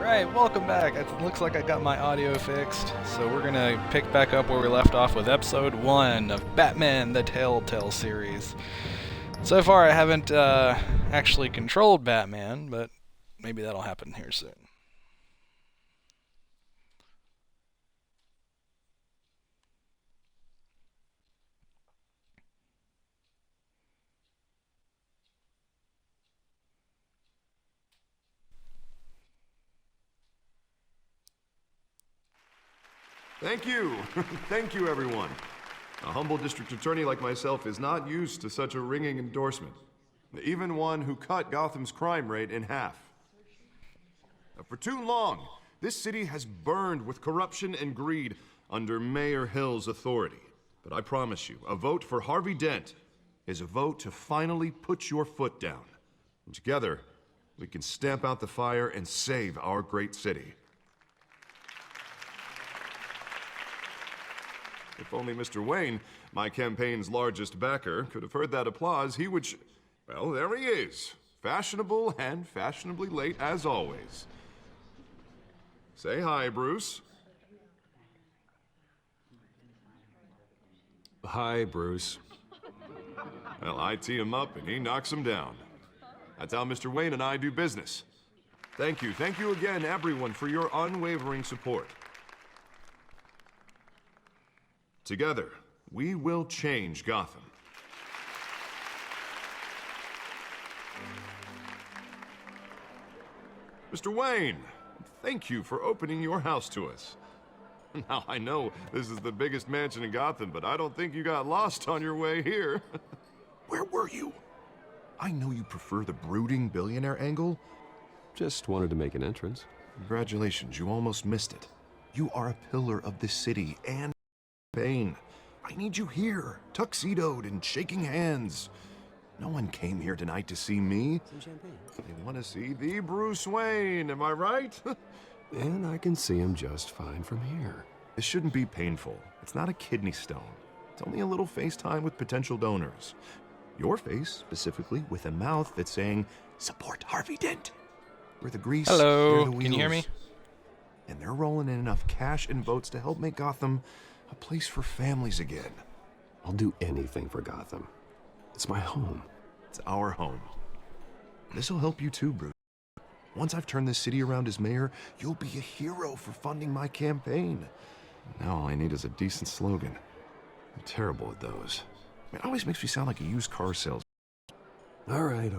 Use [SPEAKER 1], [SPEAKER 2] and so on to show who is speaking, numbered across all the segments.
[SPEAKER 1] Alright, welcome back. It looks like I got my audio fixed, so we're gonna pick back up where we left off with episode 1 of Batman the Telltale series. So far I haven't actually controlled Batman, but maybe that'll happen here soon.
[SPEAKER 2] Thank you. Thank you, everyone. A humble district attorney like myself is not used to such a ringing endorsement. Even one who cut Gotham's crime rate in half. For too long, this city has burned with corruption and greed under Mayor Hill's authority. But I promise you, a vote for Harvey Dent is a vote to finally put your foot down. And together, we can stamp out the fire and save our great city. If only Mr. Wayne, my campaign's largest backer, could have heard that applause, he would well, there he is. Fashionable and fashionably late as always. Say hi, Bruce.
[SPEAKER 3] Hi, Bruce.
[SPEAKER 2] Well, I tee him up and he knocks him down. That's how Mr. Wayne and I do business. Thank you again, everyone, for your unwavering support. Together, we will change Gotham. Mr. Wayne, thank you for opening your house to us. Now, I know this is the biggest mansion in Gotham, but I don't think you got lost on your way here. Where were you? I know you prefer the brooding billionaire angle.
[SPEAKER 3] Just wanted to make an entrance.
[SPEAKER 2] Congratulations, you almost missed it. You are a pillar of this city and Bane. I need you here, tuxedoed and shaking hands. No one came here tonight to see me.
[SPEAKER 3] Some champagne.
[SPEAKER 2] They want to see the Bruce Wayne, am I right?
[SPEAKER 3] And I can see him just fine from here.
[SPEAKER 2] This shouldn't be painful. It's not a kidney stone. It's only a little FaceTime with potential donors. Your face, specifically, with a mouth that's saying, support Harvey Dent. We're the grease,
[SPEAKER 1] Hello,
[SPEAKER 2] they're the wheels.
[SPEAKER 1] can you hear me?
[SPEAKER 2] And they're rolling in enough cash and votes to help make Gotham a place for families again.
[SPEAKER 3] I'll do anything for Gotham. It's my home.
[SPEAKER 2] It's our home. This'll help you too, Bruce. Once I've turned this city around as mayor, you'll be a hero for funding my campaign. Now all I need is a decent slogan. I'm terrible at those. It always makes me sound like a used car salesman.
[SPEAKER 3] All right.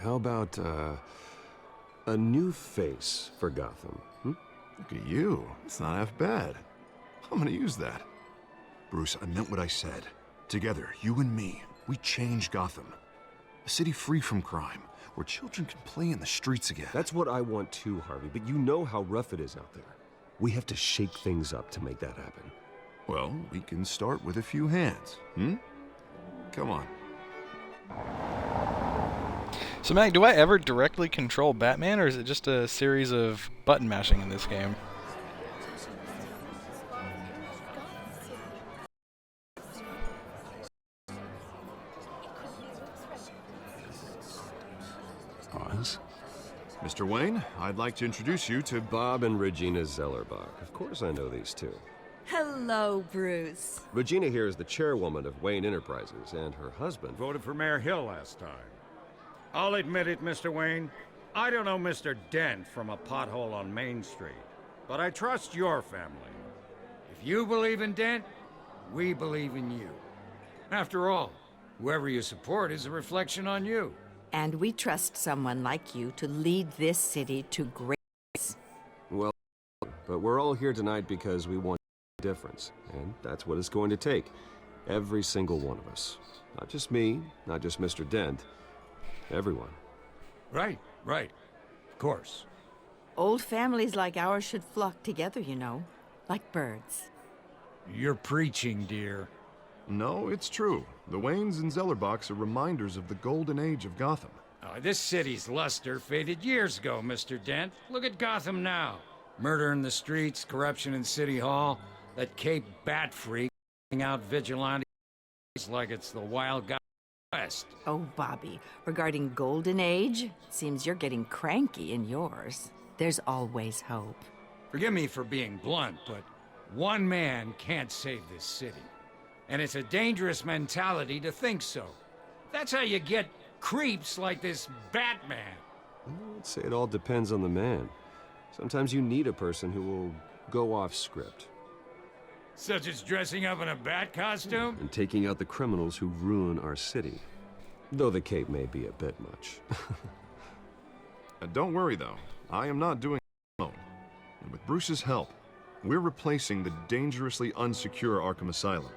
[SPEAKER 3] How about, a new face for Gotham?
[SPEAKER 2] Look at you. It's not half bad. I'm gonna use that. Bruce, I meant what I said. Together, you and me, we change Gotham. A city free from crime, where children can play in the streets again.
[SPEAKER 3] That's what I want too, Harvey, but you know how rough it is out there. We have to shake things up to make that happen.
[SPEAKER 2] Well, we can start with a few hands, Come on.
[SPEAKER 1] So Mac, do I ever directly control Batman, or is it just a series of button mashing in this game?
[SPEAKER 3] Pause.
[SPEAKER 2] Mr. Wayne, I'd like to introduce you to
[SPEAKER 3] Bob and Regina Zellerbach. Of course I know these two.
[SPEAKER 4] Hello, Bruce.
[SPEAKER 3] Regina here is the chairwoman of Wayne Enterprises, and her husband...
[SPEAKER 5] Voted for Mayor Hill last time. I'll admit it, Mr. Wayne. I don't know Mr. Dent from a pothole on Main Street, but I trust your family. If you believe in Dent, we believe in you. After all, whoever you support is a reflection on you.
[SPEAKER 4] And we trust someone like you to lead this city to greatness.
[SPEAKER 3] Well, but we're all here tonight because we want a difference, and that's what it's going to take. Every single one of us. Not just me, not just Mr. Dent. Everyone.
[SPEAKER 5] Right. Of course.
[SPEAKER 4] Old families like ours should flock together, you know, like birds.
[SPEAKER 5] You're preaching, dear.
[SPEAKER 2] No, it's true. The Waynes and Zellerbachs are reminders of the golden age of Gotham.
[SPEAKER 5] This city's luster faded years ago, Mr. Dent. Look at Gotham now. Murder in the streets, corruption in City Hall, that Cape Bat freak out vigilantes like it's the Wild West.
[SPEAKER 4] Oh, Bobby, regarding Golden Age, seems you're getting cranky in yours. There's always hope.
[SPEAKER 5] Forgive me for being blunt, but one man can't save this city. And it's a dangerous mentality to think so. That's how you get creeps like this Batman.
[SPEAKER 3] I'd say it all depends on the man. Sometimes you need a person who will go off script.
[SPEAKER 5] Such as dressing up in a bat costume?
[SPEAKER 3] And taking out the criminals who ruin our city. Though the cape may be a bit much.
[SPEAKER 2] Don't worry, though. I am not doing it alone. And with Bruce's help, we're replacing the dangerously unsecure Arkham Asylum.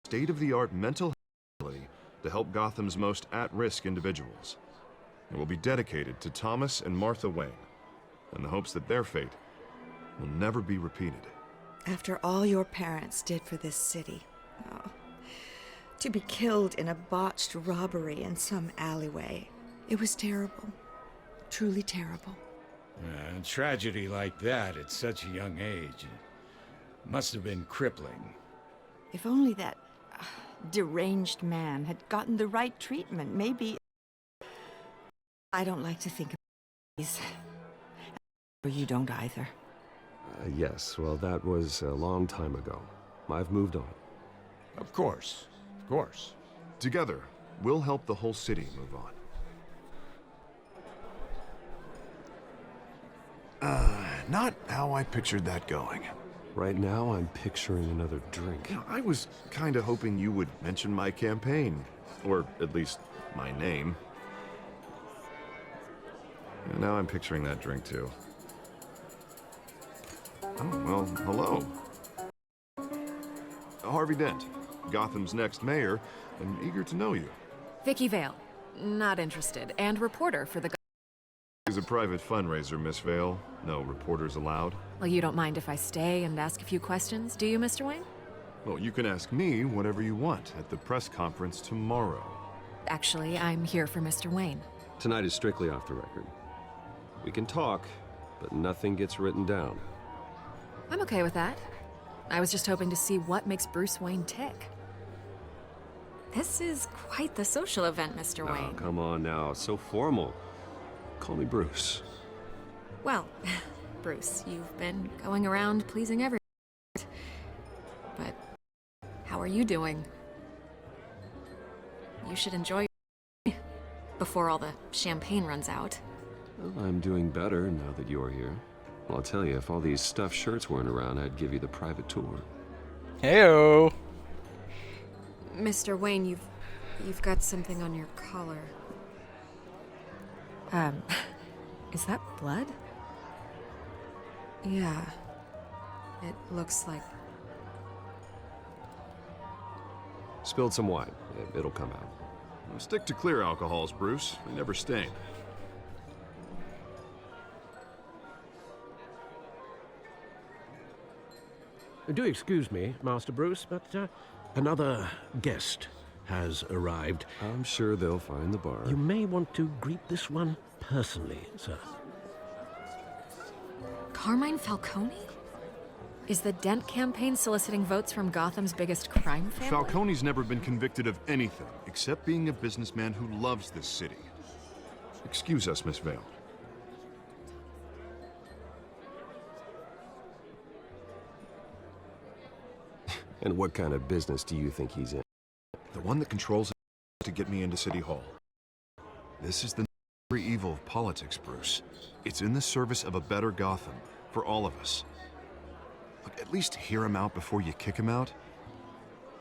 [SPEAKER 2] State-of-the-art mental health facility to help Gotham's most at-risk individuals. It will be dedicated to Thomas and Martha Wayne, in the hopes that their fate will never be repeated.
[SPEAKER 6] After all your parents did for this city, oh, to be killed in a botched robbery in some alleyway, it was terrible. Truly terrible.
[SPEAKER 5] A tragedy like that at such a young age must have been crippling.
[SPEAKER 4] If only that deranged man had gotten the right treatment, maybe... I don't like to think of these. You don't either.
[SPEAKER 3] Yes, well, that was a long time ago. I've moved on.
[SPEAKER 5] Of course. Of course.
[SPEAKER 2] Together, we'll help the whole city move on. Not how I pictured that going.
[SPEAKER 3] Right now, I'm picturing another drink.
[SPEAKER 2] You know, I was kinda hoping you would mention my campaign. Or at least my name. And now I'm picturing that drink too. Oh, well, hello. Harvey Dent, Gotham's next mayor, and eager to know you.
[SPEAKER 7] Vicky Vale. Not interested. And reporter for the...
[SPEAKER 2] It's a private fundraiser, Miss Vale. No reporters allowed.
[SPEAKER 7] Well, you don't mind if I stay and ask a few questions, do you, Mr. Wayne?
[SPEAKER 2] Well, you can ask me whatever you want at the press conference tomorrow.
[SPEAKER 7] Actually, I'm here for Mr. Wayne.
[SPEAKER 3] Tonight is strictly off the record. We can talk, but nothing gets written down.
[SPEAKER 7] I'm okay with that. I was just hoping to see what makes Bruce Wayne tick. This is quite the social event, Mr.
[SPEAKER 3] Oh,
[SPEAKER 7] Wayne.
[SPEAKER 3] come on now. So formal. Call me Bruce.
[SPEAKER 7] Well, Bruce, you've been going around pleasing everyone. But how are you doing? You should enjoy your before all the champagne runs out.
[SPEAKER 3] Well, I'm doing better now that you're here. Well, I'll tell you, if all these stuffed shirts weren't around, I'd give you the private tour.
[SPEAKER 1] Heyo.
[SPEAKER 7] Mr. Wayne, you've got something on your collar. Is that blood? Yeah. It looks like...
[SPEAKER 3] Spilled some wine. It'll come out.
[SPEAKER 2] Stick to clear alcohols, Bruce. They never stain.
[SPEAKER 8] Do excuse me, Master Bruce, but another guest has arrived.
[SPEAKER 3] I'm sure they'll find the bar.
[SPEAKER 8] You may want to greet this one personally, sir.
[SPEAKER 7] Carmine Falcone? Is the Dent campaign soliciting votes from Gotham's biggest crime family?
[SPEAKER 2] Falcone's never been convicted of anything except being a businessman who loves this city. Excuse us, Miss Vale.
[SPEAKER 3] And what kind of business do you think he's in?
[SPEAKER 2] The one that controls it to get me into City Hall. This is the evil of politics, Bruce. It's in the service of a better Gotham, for all of us. Look, at least hear him out before you kick him out.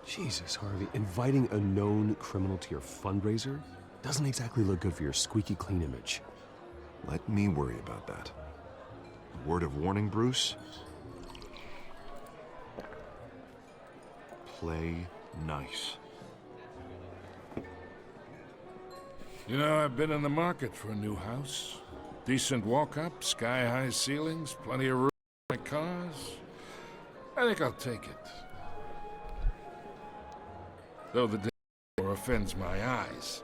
[SPEAKER 3] Jesus, Harvey, inviting a known criminal to your fundraiser doesn't exactly look good for your squeaky clean image.
[SPEAKER 2] Let me worry about that. A word of warning, Bruce. Play nice.
[SPEAKER 9] You know, I've been in the market for a new house. Decent walk-up, sky-high ceilings, plenty of room for my cars. I think I'll take it. Though the door offends my eyes.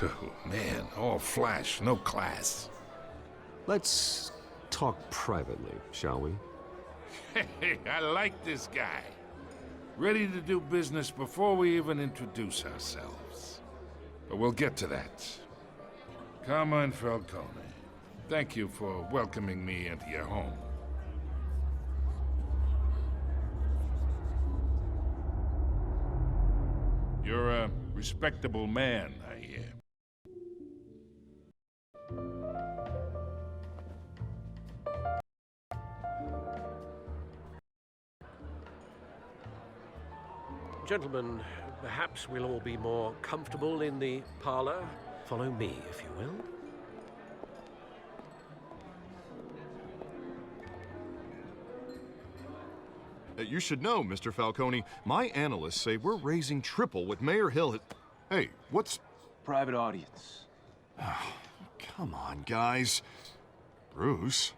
[SPEAKER 9] Oh, man, all flash, no class.
[SPEAKER 3] Let's talk privately, shall we?
[SPEAKER 9] Hey, I like this guy. Ready to do business before we even introduce ourselves. But we'll get to that. Carmine Falcone. Thank you for welcoming me into your home. You're a respectable man, I hear.
[SPEAKER 8] Gentlemen, perhaps we'll all be more comfortable in the parlor. Follow me, if you will.
[SPEAKER 2] You should know, Mr. Falcone, my analysts say we're raising triple what Mayor Hill had... Hey, what's...
[SPEAKER 10] Private audience.
[SPEAKER 2] Come on, guys. Bruce?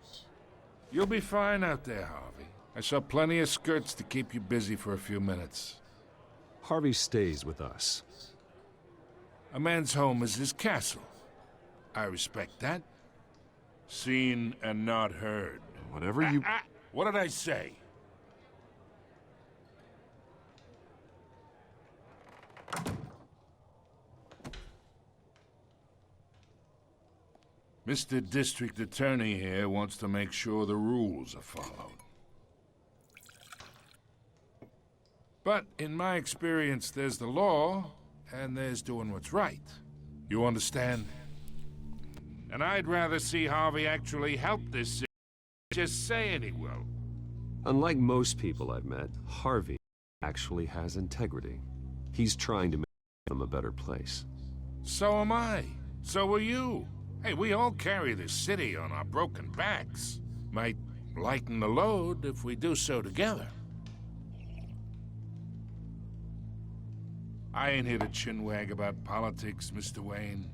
[SPEAKER 9] You'll be fine out there, Harvey. I saw plenty of skirts to keep you busy for a few minutes.
[SPEAKER 3] Harvey stays with us.
[SPEAKER 9] A man's home is his castle. I respect that. Seen and not heard.
[SPEAKER 2] Whatever you...
[SPEAKER 9] What did I say? Mr. District Attorney here wants to make sure the rules are followed. But in my experience, there's the law, and there's doing what's right. You understand? And I'd rather see Harvey actually help this city than just saying he will.
[SPEAKER 3] Unlike most people I've met, Harvey actually has integrity. He's trying to make them a better place.
[SPEAKER 9] So am I. So are you. Hey, we all carry this city on our broken backs. Might lighten the load if we do so together. I ain't here to chinwag about politics, Mr. Wayne.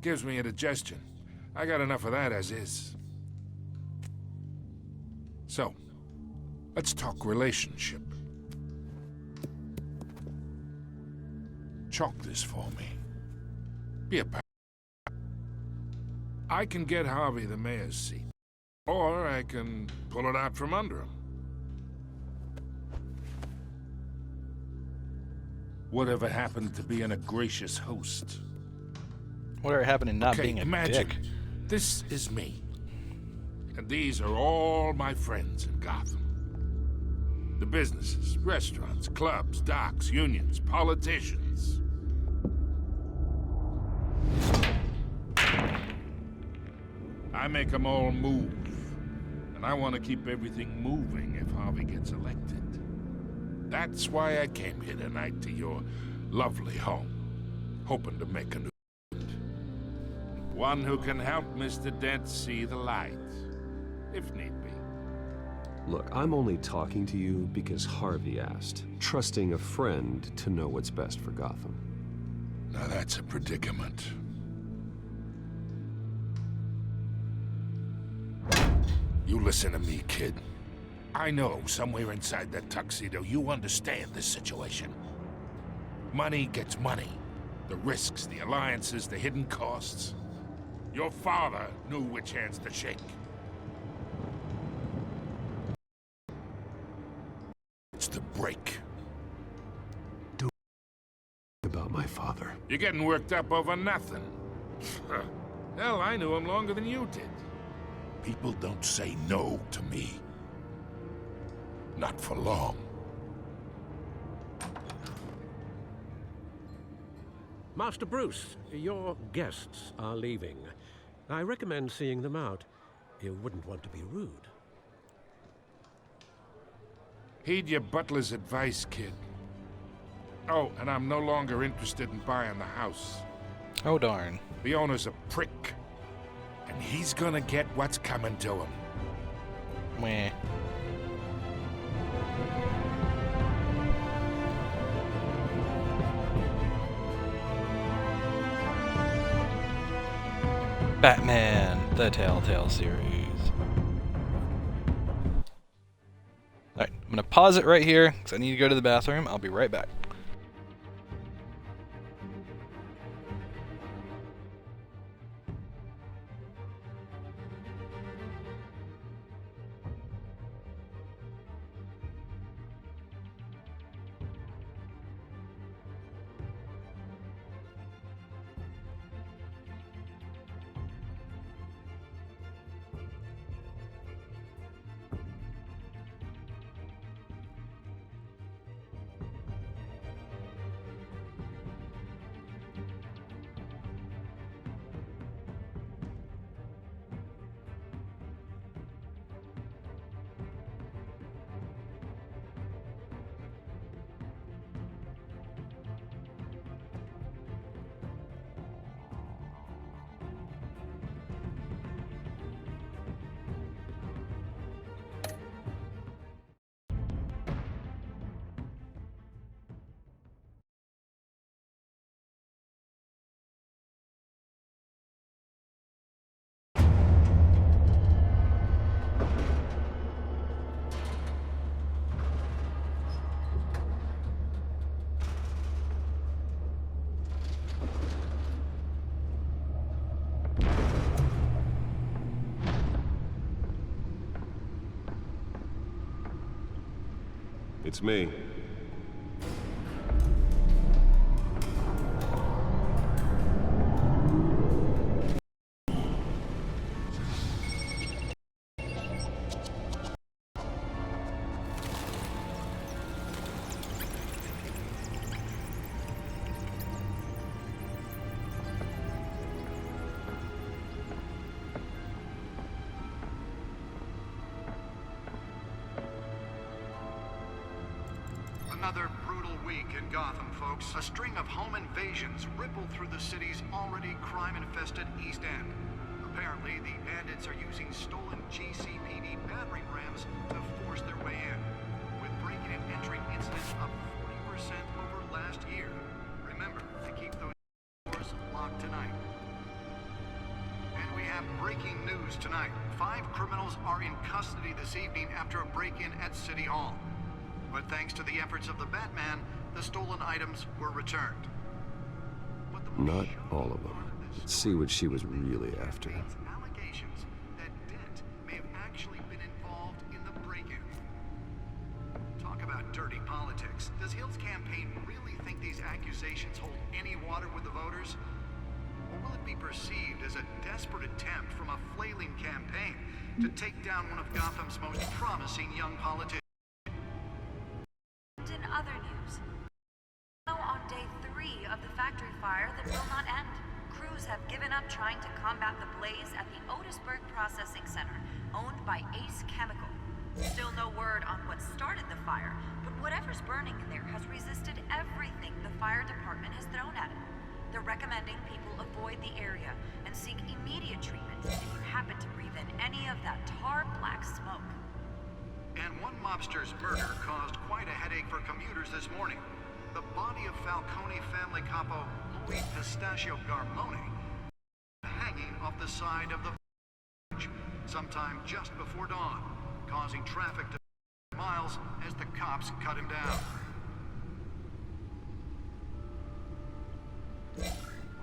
[SPEAKER 9] Gives me indigestion. I got enough of that as is. So, let's talk relationship. Chalk this for me. Be a pal. I can get Harvey the mayor's seat, or I can pull it out from under him. Whatever happened to being a gracious host?
[SPEAKER 1] Whatever happened to not being a
[SPEAKER 9] imagine,
[SPEAKER 1] dick?
[SPEAKER 9] this is me. And these are all my friends in Gotham. The businesses, restaurants, clubs, docks, unions, politicians. I make them all move. And I want to keep everything moving if Harvey gets elected. That's why I came here tonight to your lovely home, hoping to make a new friend. One who can help Mr. Dent see the light, if need be.
[SPEAKER 3] Look, I'm only talking to you because Harvey asked, trusting a friend to know what's best for Gotham.
[SPEAKER 9] Now that's a predicament. You listen to me, kid. I know somewhere inside that tuxedo you understand this situation. Money gets money. The risks, the alliances, the hidden costs. Your father knew which hands to shake. It's the break.
[SPEAKER 3] Don't about my father.
[SPEAKER 9] You're getting worked up over nothing. Hell, I knew him longer than you did. People don't say no to me. Not for long.
[SPEAKER 8] Master Bruce, your guests are leaving. I recommend seeing them out. You wouldn't want to be rude.
[SPEAKER 9] Heed your butler's advice, kid. Oh, and I'm no longer interested in buying the house.
[SPEAKER 1] Oh, darn.
[SPEAKER 9] The owner's a prick. And he's gonna get what's coming to him.
[SPEAKER 1] Meh. Batman, the Telltale series. Alright, I'm gonna pause it right here, because I need to go to the bathroom. I'll be right back.
[SPEAKER 3] It's me.
[SPEAKER 11] Another brutal week in Gotham, folks. A string of home invasions rippled through the city's already crime-infested East End. Apparently, the bandits are using stolen GCPD battering rams to force their way in, with breaking and entering incidents up 40% over last year. Remember to keep those doors locked tonight. And we have breaking news tonight. 5 criminals are in custody this evening after a break-in at City Hall. But thanks to the efforts of the Batman, the stolen items were returned.
[SPEAKER 3] Not all of them. Let's see what she was really after.
[SPEAKER 11] Allegations that Dent may have actually been involved in the break-in. Talk about dirty politics. Does Hill's campaign really think these accusations hold any water with the voters? Or will it be perceived as a desperate attempt from a flailing campaign to take down one of Gotham's most promising young politicians?
[SPEAKER 12] In other news, on day 3 of the factory fire that will not end. Crews have given up trying to combat the blaze at the Otisburg Processing Center, owned by Ace Chemical. Still no word on what started the fire, but whatever's burning in there has resisted everything the fire department has thrown at it. They're recommending people avoid the area and seek immediate treatment if you happen to breathe in any of that tar black smoke.
[SPEAKER 11] And one mobster's murder caused quite a headache for commuters this morning. The body of Falcone family capo Louis Pistachio Garmone hanging off the side of the bridge sometime just before dawn, causing traffic to miles as the cops cut him down.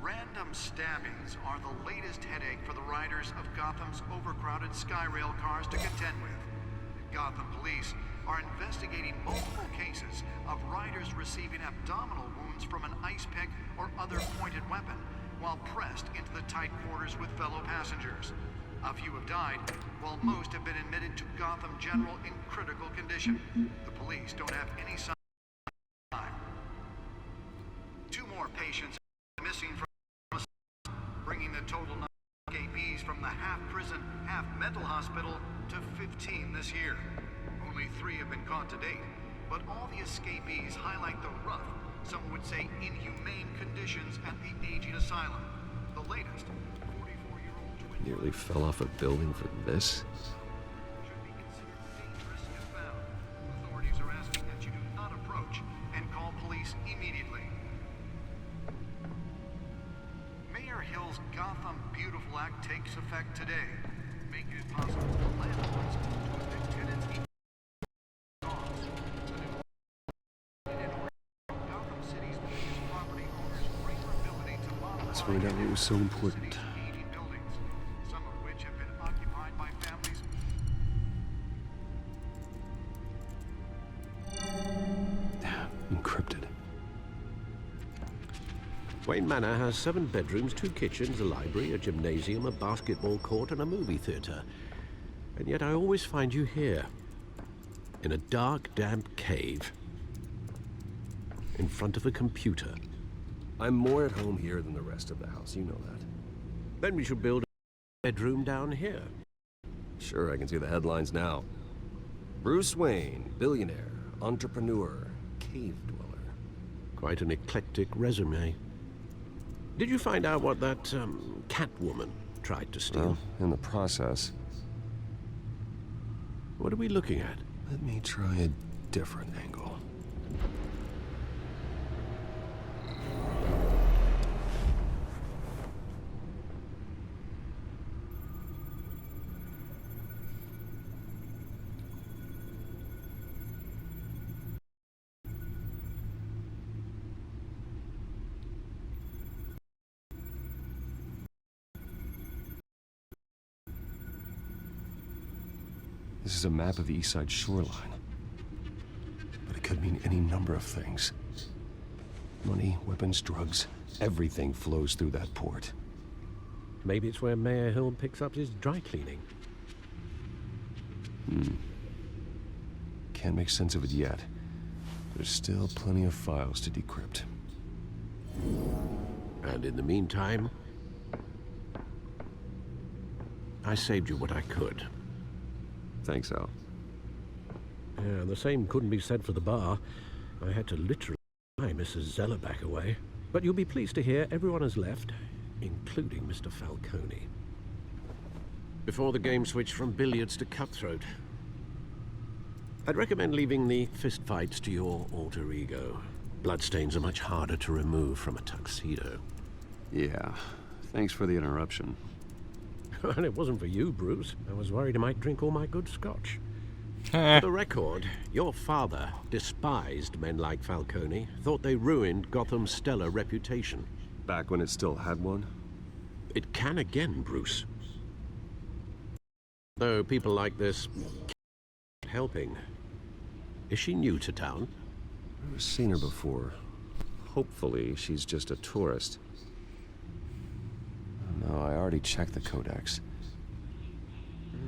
[SPEAKER 11] Random stabbings are the latest headache for the riders of Gotham's overcrowded Skyrail cars to contend with. Gotham police are investigating multiple cases of riders receiving abdominal wounds from an ice pick or other pointed weapon while pressed into the tight quarters with fellow passengers. A few have died, while most have been admitted to Gotham General in critical condition. The police don't have any sign of time. 2 more patients are missing from bringing the total number of escapees from the half-prison, half-mental hospital to 15 this year. Only 3 have been caught to date, but all the escapees highlight the rough, some would say inhumane conditions at the aging asylum. The latest, 44-year-old twin...
[SPEAKER 3] Nearly fell off a building for this?
[SPEAKER 11] ...should be considered dangerous if found. Authorities are asking that you do not approach and call police immediately. Mayor Hill's Gotham Beautiful Act takes effect today, making it possible for landlords to evict tenants in Gotham City's biggest property owners' greater ability to modify
[SPEAKER 3] Let's find out what was so important.
[SPEAKER 11] buildings, some of which have been occupied by families.
[SPEAKER 3] Encrypted.
[SPEAKER 8] Wayne Manor has 7 bedrooms, 2 kitchens, a library, a gymnasium, a basketball court, and a movie theater. And yet I always find you here, in a dark, damp cave, in front of a computer.
[SPEAKER 3] I'm more at home here than the rest of the house, you know that.
[SPEAKER 8] Then we should build a bedroom down here.
[SPEAKER 3] Sure, I can see the headlines now. Bruce Wayne, billionaire, entrepreneur, cave dweller.
[SPEAKER 8] Quite an eclectic resume. Did you find out what that, Catwoman tried to steal?
[SPEAKER 3] Well, in the process.
[SPEAKER 8] What are we looking at?
[SPEAKER 3] Let me try a different angle. This is a map of the East Side shoreline. But mean any number of things. Money, weapons, drugs, everything flows through that port.
[SPEAKER 8] Maybe it's where Mayor Hill picks up his dry cleaning.
[SPEAKER 3] Can't make sense of it yet. There's still plenty of files to decrypt.
[SPEAKER 8] And in the meantime, I saved you what I could.
[SPEAKER 3] Thanks, Al.
[SPEAKER 8] Yeah, the same couldn't be said for the bar. I had to literally fly Mrs. Zellerback away. But you'll be pleased to hear everyone has left, including Mr. Falcone. Before the game switched from billiards to cutthroat. I'd recommend leaving the fistfights to your alter ego. Bloodstains are much harder to remove from a tuxedo.
[SPEAKER 3] Yeah, thanks for the interruption.
[SPEAKER 8] And it wasn't for you, Bruce. I was worried I might drink all my good scotch. For the record, your father despised men like Falcone, thought they ruined Gotham's stellar reputation.
[SPEAKER 3] Back when it still had one?
[SPEAKER 8] It can again, Bruce. Though people like this helping. Is she new to town?
[SPEAKER 3] I've seen her before. Hopefully, she's just a tourist. No, I already checked the codex.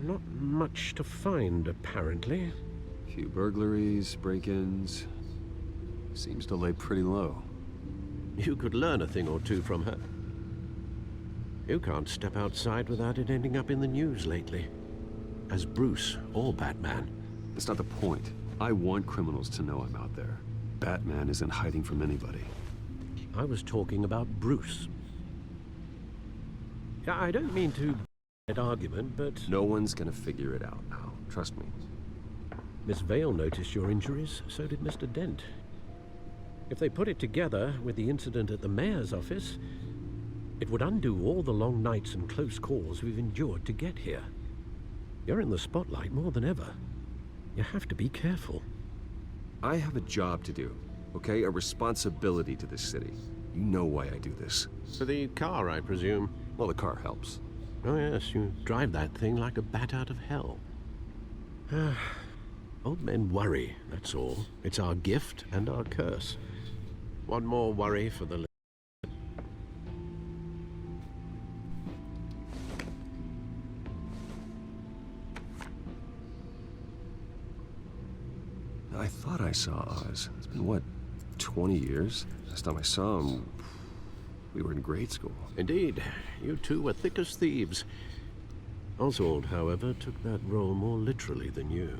[SPEAKER 8] Not much to find, apparently.
[SPEAKER 3] Few burglaries, break-ins. Seems to lay pretty low.
[SPEAKER 8] You could learn a thing or two from her. You can't step outside without it ending up in the news lately. As Bruce or Batman.
[SPEAKER 3] That's not the point. I want criminals to know I'm out there. Batman isn't hiding from anybody.
[SPEAKER 8] I was talking about Bruce. I don't mean to an argument, but...
[SPEAKER 3] No one's gonna figure it out now. Trust me.
[SPEAKER 8] Miss Vale noticed your injuries, so did Mr. Dent. If they put it together with the incident at the mayor's office, it would undo all the long nights and close calls we've endured to get here. You're in the spotlight more than ever. You have to be careful.
[SPEAKER 3] I have a job to do, okay? A responsibility to this city. You know why I do this.
[SPEAKER 8] For the car, I presume.
[SPEAKER 3] Well, the car helps.
[SPEAKER 8] Oh yes, you drive that thing like a bat out of hell. Old men worry, that's all. It's our gift and our curse. One more worry for the...
[SPEAKER 3] I thought I saw Oz. It's been, what, 20 years? Last time I saw him, we were in grade school.
[SPEAKER 8] Indeed. You two were thick as thieves. Oswald, however, took that role more literally than you.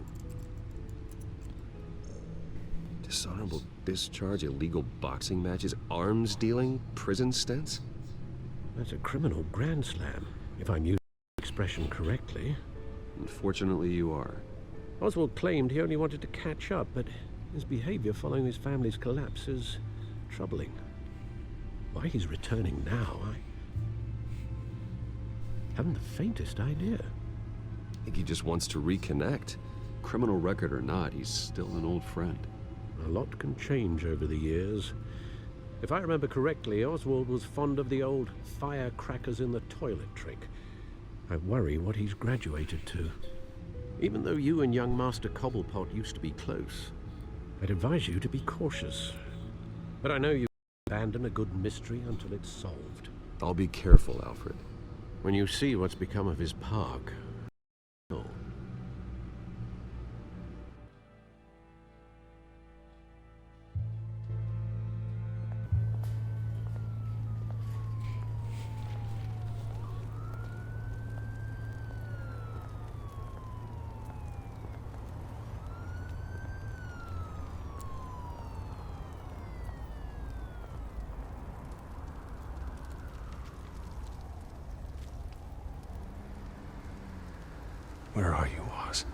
[SPEAKER 3] Dishonorable discharge, illegal boxing matches, arms dealing, prison stints?
[SPEAKER 8] That's a criminal grand slam, if I'm using the expression correctly.
[SPEAKER 3] Unfortunately, you are.
[SPEAKER 8] Oswald claimed he only wanted to catch up, but his behavior following his family's collapse is troubling. Why he's returning now, I haven't the faintest idea.
[SPEAKER 3] I think he just wants to reconnect. Criminal record or not, he's still an old friend.
[SPEAKER 8] A lot can change over the years. If I remember correctly, Oswald was fond of the old firecrackers in the toilet trick. I worry what he's graduated to. Even though you and young Master Cobblepot used to be close, I'd advise you to be cautious. But I know you abandon a good mystery until it's solved.
[SPEAKER 3] I'll be careful, Alfred.
[SPEAKER 8] When you see what's become of his park,
[SPEAKER 3] Where are you, Oz?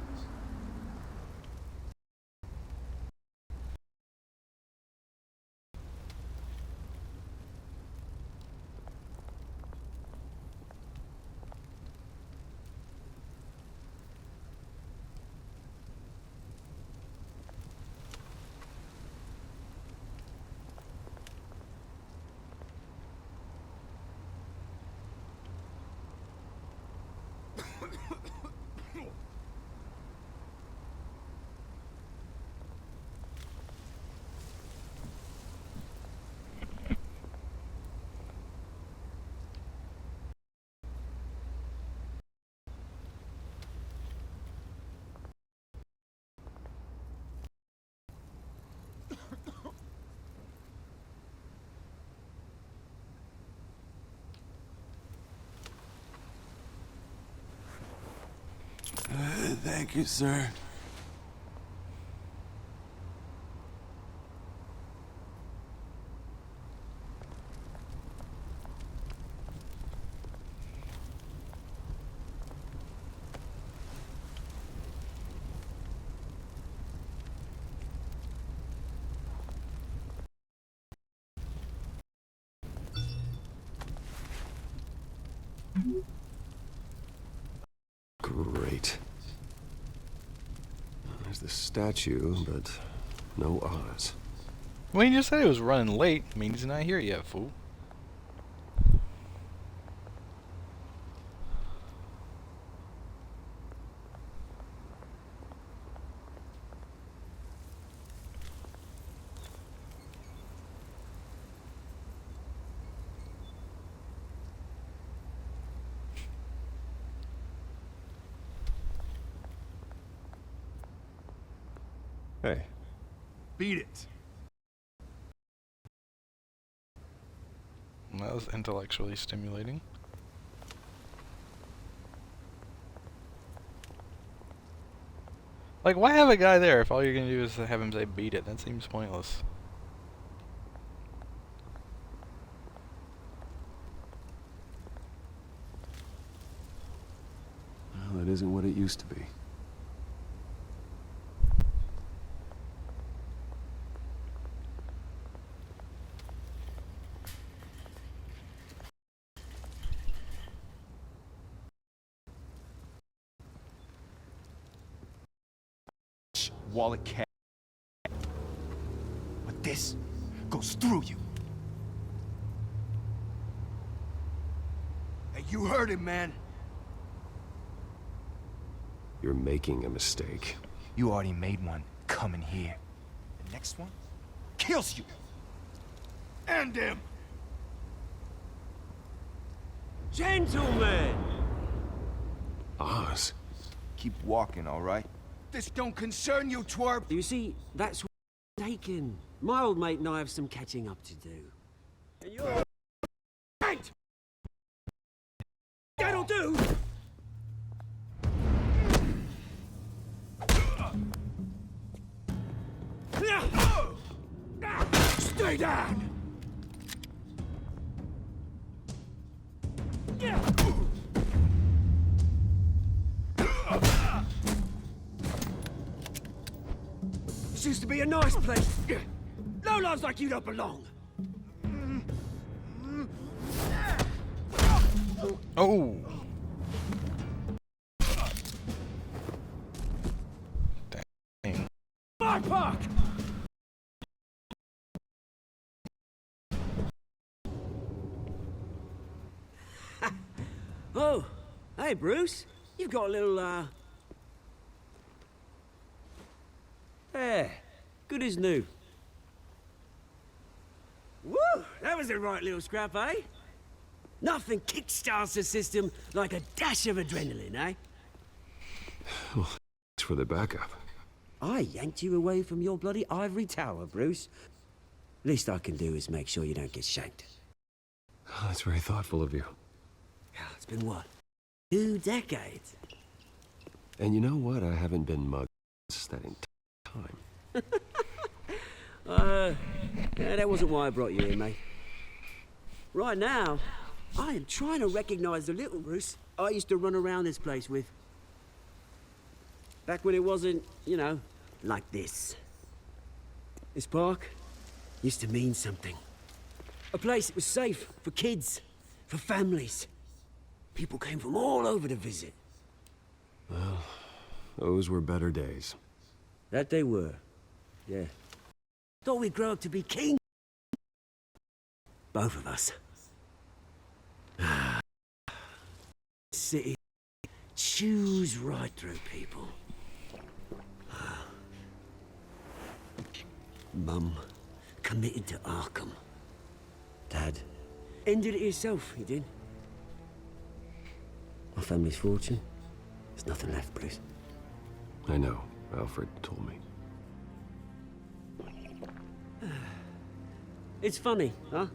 [SPEAKER 10] Thank you, sir.
[SPEAKER 3] Great. There's the statue, but no Oz.
[SPEAKER 1] Well, you just said he was running late. Means he's not here yet, fool.
[SPEAKER 3] Hey.
[SPEAKER 2] Beat it.
[SPEAKER 1] That was intellectually stimulating. Like, why have a guy there if all you're gonna do is have him say beat it? That seems pointless.
[SPEAKER 3] Well, that isn't what it used to be.
[SPEAKER 10] Wallet cat. But this goes through you. Hey, you heard him, man.
[SPEAKER 3] You're making a mistake.
[SPEAKER 10] You already made one coming here. The next one kills you. And him.
[SPEAKER 13] Gentlemen!
[SPEAKER 3] Oz?
[SPEAKER 10] Keep walking, all right? This don't concern you, twerp!
[SPEAKER 13] You see, that's what I'm taken. My old mate and I have some catching up to do. And you're... Right! That'll do!
[SPEAKER 10] Stay down!
[SPEAKER 13] This used to be a nice place. No lives like you don't belong.
[SPEAKER 1] Oh! Dang.
[SPEAKER 13] My park! Oh, hey Bruce. You've got a little, There. Good as new. Woo! That was a right little scrap, eh? Nothing kickstarts the system like a dash of adrenaline, eh?
[SPEAKER 3] Well, thanks for the backup.
[SPEAKER 13] I yanked you away from your bloody ivory tower, Bruce. Least I can do is make sure you don't get shanked.
[SPEAKER 3] Oh, that's very thoughtful of you.
[SPEAKER 13] It's been what? 2 decades?
[SPEAKER 3] And you know what? I haven't been mugged since that entire time.
[SPEAKER 13] Yeah, that wasn't why I brought you here, mate. Right now, I am trying to recognize the little Bruce I used to run around this place with. Back when it wasn't, you know, like this. This park used to mean something. A place that was safe for kids, for families. People came from all over to visit.
[SPEAKER 3] Well, those were better days.
[SPEAKER 13] That they were, yeah. Thought we'd grow up to be king. Both of us. City chews right through people. Mum committed to Arkham. Dad ended it himself, he did. My family's fortune. There's nothing left, Bruce.
[SPEAKER 3] I know. Alfred told me.
[SPEAKER 13] It's funny, huh?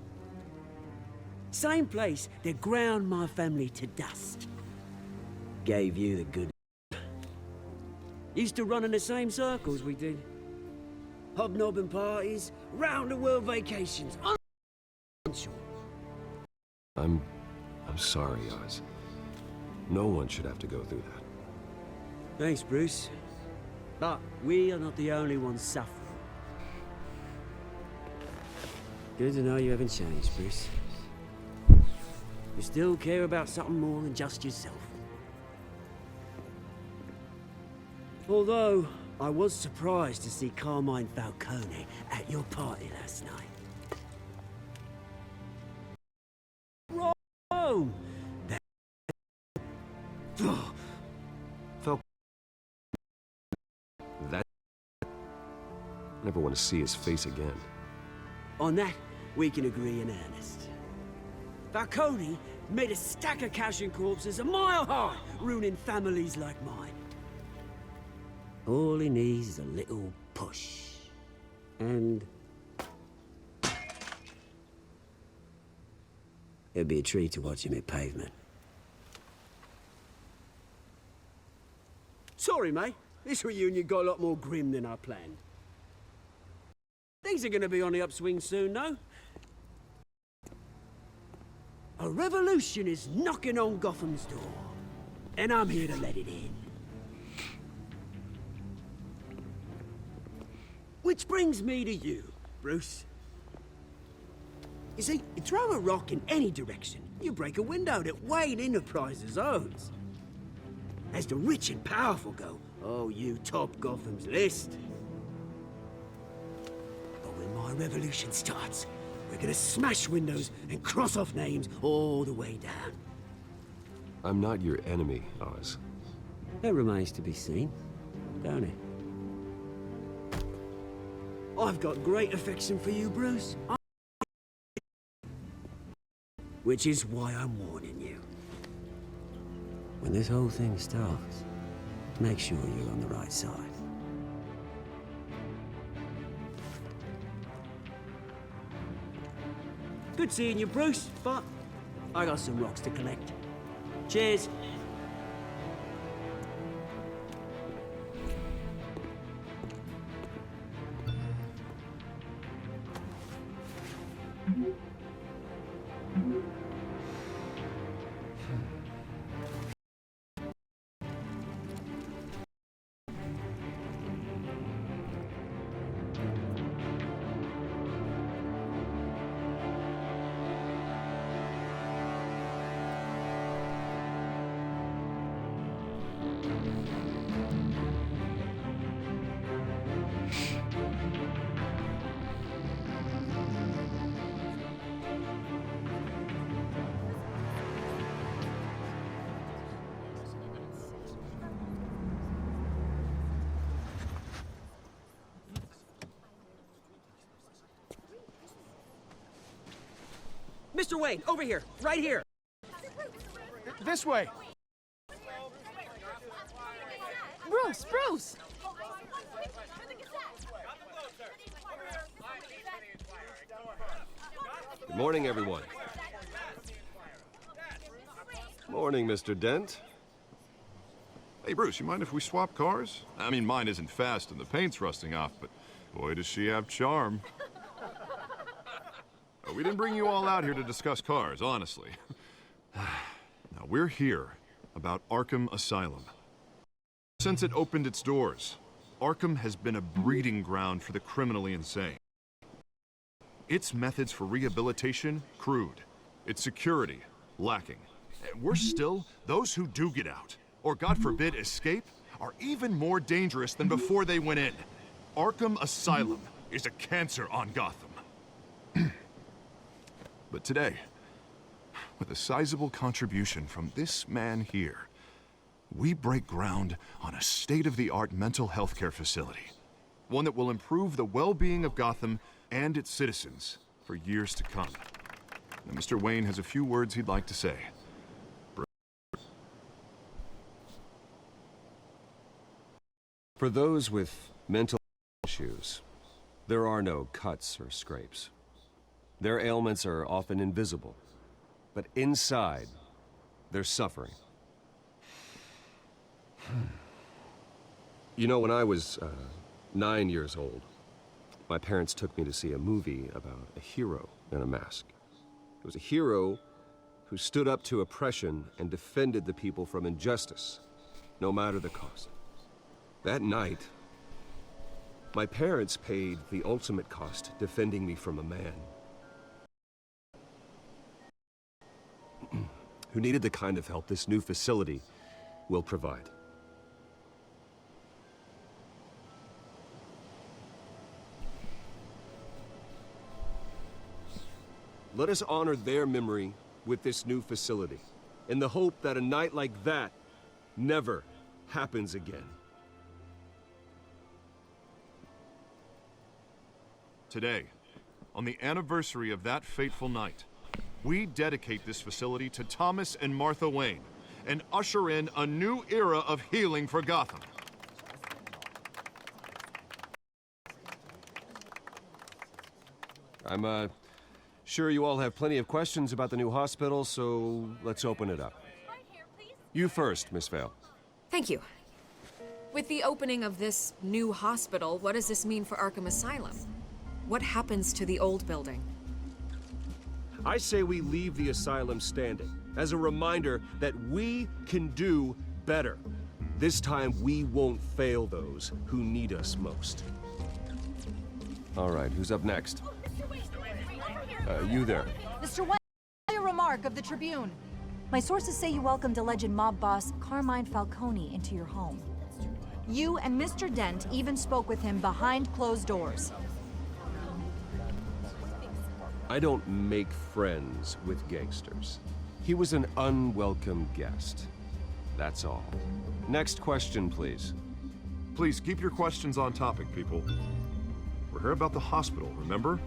[SPEAKER 13] Same place that ground my family to dust. Gave you the good. Used to run in the same circles we did. Hobnobbing parties, round-the-world vacations.
[SPEAKER 3] I'm sorry, Oz. No one should have to go through that.
[SPEAKER 13] Thanks, Bruce. But we are not the only ones suffering. Good to know you haven't changed, Bruce. You still care about something more than just yourself. Although, I was surprised to see Carmine Falcone at your party last night. Rome!
[SPEAKER 3] Falcone... That... I never want to see his face again.
[SPEAKER 13] On that, we can agree in earnest. Falcone made a stack of cashing corpses a mile high, ruining families like mine. All he needs is a little push. And... it'd be a treat to watch him hit pavement. Sorry, mate. This reunion got a lot more grim than I planned. Things are gonna be on the upswing soon, though. A revolution is knocking on Gotham's door, and I'm here to let it in. Which brings me to you, Bruce. You see, you throw a rock in any direction, you break a window that Wayne Enterprises owns. As the rich and powerful go, oh, you top Gotham's list. But when my revolution starts, we're gonna smash windows and cross off names all the way down.
[SPEAKER 3] I'm not your enemy, Oz.
[SPEAKER 13] That remains to be seen, don't it? I've got great affection for you, Bruce. Which is why I'm warning you. When this whole thing starts, make sure you're on the right side. Good seeing you, Bruce, but I got some rocks to collect. Cheers. Mr. Wayne, over here, right here.
[SPEAKER 10] This way.
[SPEAKER 7] Bruce!
[SPEAKER 3] Good morning, everyone. Morning, Mr. Dent.
[SPEAKER 2] Hey, Bruce, you mind if we swap cars? I mean, mine isn't fast and the paint's rusting off, but boy, does she have charm. We didn't bring you all out here to discuss cars, honestly. Now, we're here about Arkham Asylum. Since it opened its doors, Arkham has been a breeding ground for the criminally insane. Its methods for rehabilitation, crude. Its security, lacking. And worse still, those who do get out, or God forbid, escape, are even more dangerous than before they went in. Arkham Asylum is a cancer on Gotham. But today, with a sizable contribution from this man here, we break ground on a state-of-the-art mental health care facility. One that will improve the well-being of Gotham and its citizens for years to come. Now, Mr. Wayne has a few words he'd like to say.
[SPEAKER 3] For those with mental issues, there are no cuts or scrapes. Their ailments are often invisible, but inside, they're suffering. You know, when I was 9 years old, my parents took me to see a movie about a hero in a mask. It was a hero who stood up to oppression and defended the people from injustice, no matter the cost. That night, my parents paid the ultimate cost defending me from a man who needed the kind of help this new facility will provide. Let us honor their memory with this new facility, in the hope that a night like that never happens again.
[SPEAKER 2] Today, on the anniversary of that fateful night, we dedicate this facility to Thomas and Martha Wayne and usher in a new era of healing for Gotham.
[SPEAKER 3] I'm sure you all have plenty of questions about the new hospital, so let's open it up. You first, Miss Vale.
[SPEAKER 7] Thank you. With the opening of this new hospital, what does this mean for Arkham Asylum? What happens to the old building?
[SPEAKER 3] I say we leave the asylum standing, as a reminder that we can do better. This time, we won't fail those who need us most. All right, who's up next? You there.
[SPEAKER 14] Mr. White, a remark of the Tribune. My sources say you welcomed alleged mob boss Carmine Falcone into your home. You and Mr. Dent even spoke with him behind closed doors.
[SPEAKER 3] I don't make friends with gangsters. He was an unwelcome guest. That's all. Next question, please.
[SPEAKER 2] Please keep your questions on topic, people. We're here about the hospital, remember?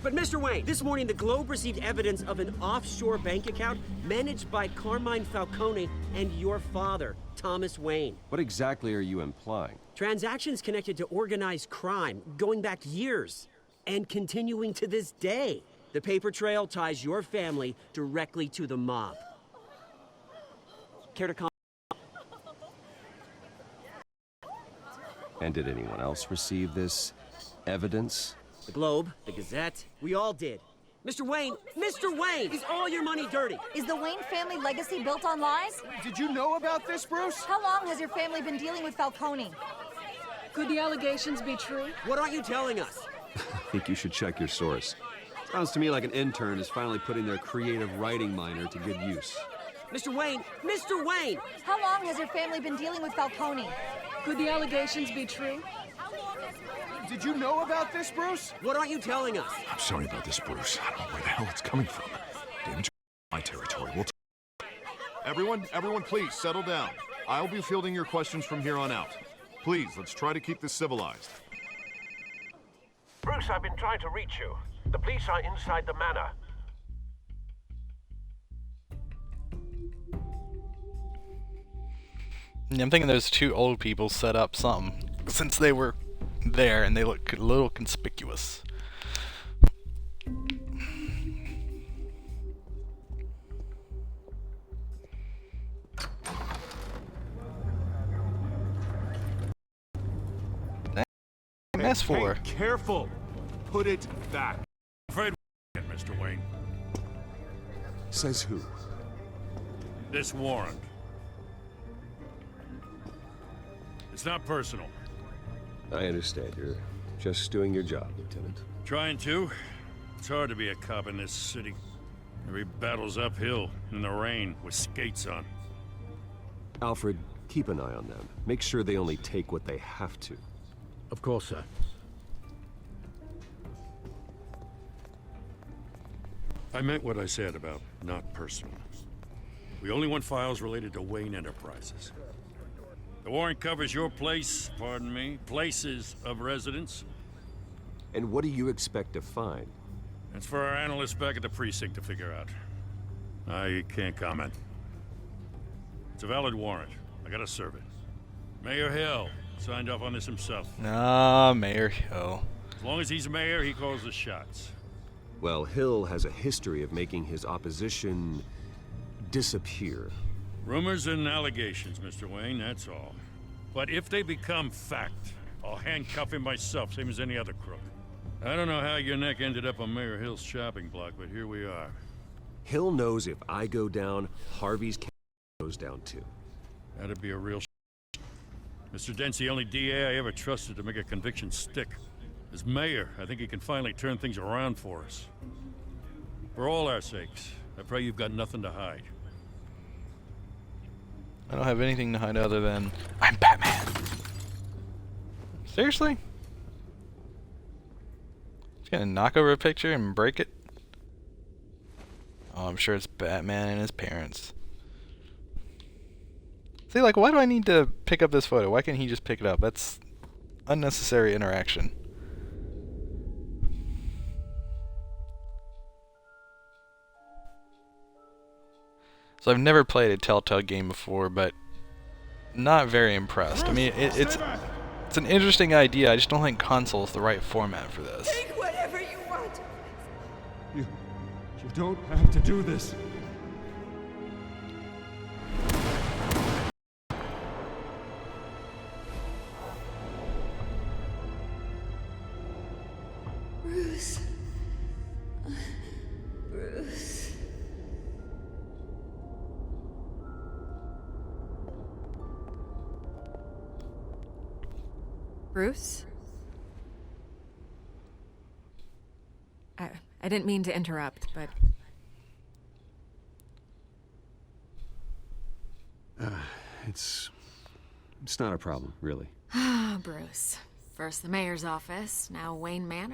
[SPEAKER 13] But Mr. Wayne, this morning the Globe received evidence of an offshore bank account managed by Carmine Falcone and your father, Thomas Wayne.
[SPEAKER 3] What exactly are you implying?
[SPEAKER 13] Transactions connected to organized crime, going back years, and continuing to this day. The paper trail ties your family directly to the mob. Care to comment?
[SPEAKER 3] And did anyone else receive this evidence?
[SPEAKER 13] The Globe, the Gazette, we all did. Mr. Wayne, is all your money dirty?
[SPEAKER 14] Is the Wayne family legacy built on lies?
[SPEAKER 10] Did you know about this, Bruce?
[SPEAKER 14] How long has your family been dealing with Falcone?
[SPEAKER 15] Could the allegations be true?
[SPEAKER 13] What aren't you telling us?
[SPEAKER 3] I think you should check your source. Sounds to me like an intern is finally putting their creative writing minor to good use.
[SPEAKER 13] Mr. Wayne!
[SPEAKER 14] How long has your family been dealing with Falcone?
[SPEAKER 15] Could the allegations be true?
[SPEAKER 10] Did you know about this, Bruce?
[SPEAKER 13] What aren't you telling us?
[SPEAKER 2] I'm sorry about this, Bruce. I don't know where the hell it's coming from. Damage my territory. We'll Everyone, please settle down. I'll be fielding your questions from here on out. Please, let's try to keep this civilized.
[SPEAKER 8] Bruce, I've been trying to reach you. The police are inside the manor.
[SPEAKER 1] I'm thinking those two old people set up something, since they were there and they look a little conspicuous. Mess for?
[SPEAKER 2] Hey, careful! Put it back.
[SPEAKER 5] Afraid Mr. Wayne.
[SPEAKER 3] Says who?
[SPEAKER 5] This warrant. It's not personal.
[SPEAKER 3] I understand. You're just doing your job, Lieutenant.
[SPEAKER 5] Trying to. It's hard to be a cop in this city. Every battle's uphill, in the rain, with skates on.
[SPEAKER 3] Alfred, keep an eye on them. Make sure they only take what they have to.
[SPEAKER 8] Of course, sir.
[SPEAKER 5] I meant what I said about not personal. We only want files related to Wayne Enterprises. The warrant covers your places of residence.
[SPEAKER 3] And what do you expect to find?
[SPEAKER 5] That's for our analysts back at the precinct to figure out. I can't comment. It's a valid warrant. I gotta serve it. Mayor Hill signed off on this himself.
[SPEAKER 1] Ah, Mayor Hill.
[SPEAKER 5] As long as he's mayor, he calls the shots.
[SPEAKER 3] Well, Hill has a history of making his opposition disappear.
[SPEAKER 5] Rumors and allegations, Mr. Wayne, that's all. But if they become fact, I'll handcuff him myself, same as any other crook. I don't know how your neck ended up on Mayor Hill's shopping block, but here we are.
[SPEAKER 3] Hill knows if I go down, Harvey's goes down too.
[SPEAKER 5] That'd be a real Mr. Dent's the only DA I ever trusted to make a conviction stick. As mayor, I think he can finally turn things around for us. For all our sakes, I pray you've got nothing to hide.
[SPEAKER 1] I don't have anything to hide other than I'm Batman. Seriously? He's gonna knock over a picture and break it? Oh, I'm sure it's Batman and his parents. See, like, why do I need to pick up this photo? Why can't he just pick it up? That's unnecessary interaction. So I've never played a Telltale game before, but not very impressed. I mean, it's an interesting idea. I just don't think console is the right format for this.
[SPEAKER 6] Take whatever you want.
[SPEAKER 3] You don't have to do this.
[SPEAKER 6] Bruce. Bruce.
[SPEAKER 7] Bruce? I didn't mean to interrupt, but...
[SPEAKER 3] It's not a problem, really.
[SPEAKER 7] Ah, Bruce. First the mayor's office, now Wayne Manor.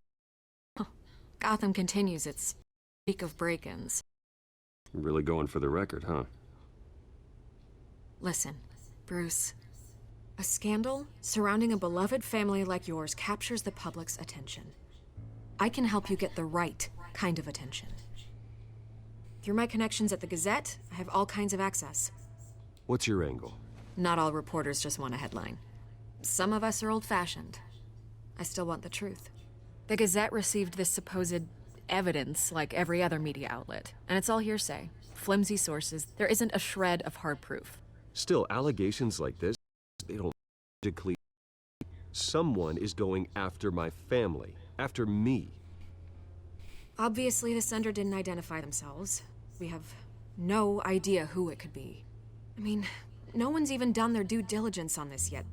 [SPEAKER 7] Gotham continues its streak of break-ins.
[SPEAKER 3] Really going for the record, huh?
[SPEAKER 7] Listen, Bruce. A scandal surrounding a beloved family like yours captures the public's attention. I can help you get the right kind of attention. Through my connections at the Gazette, I have all kinds of access.
[SPEAKER 3] What's your angle?
[SPEAKER 7] Not all reporters just want a headline. Some of us are old-fashioned. I still want the truth. The Gazette received this supposed evidence like every other media outlet, and it's all hearsay. Flimsy sources. There isn't a shred of hard proof.
[SPEAKER 3] Still, allegations like this, they don't logically... Someone is going after my family, after me.
[SPEAKER 7] Obviously, the sender didn't identify themselves. We have no idea who it could be. I mean, no one's even done their due diligence on this yet.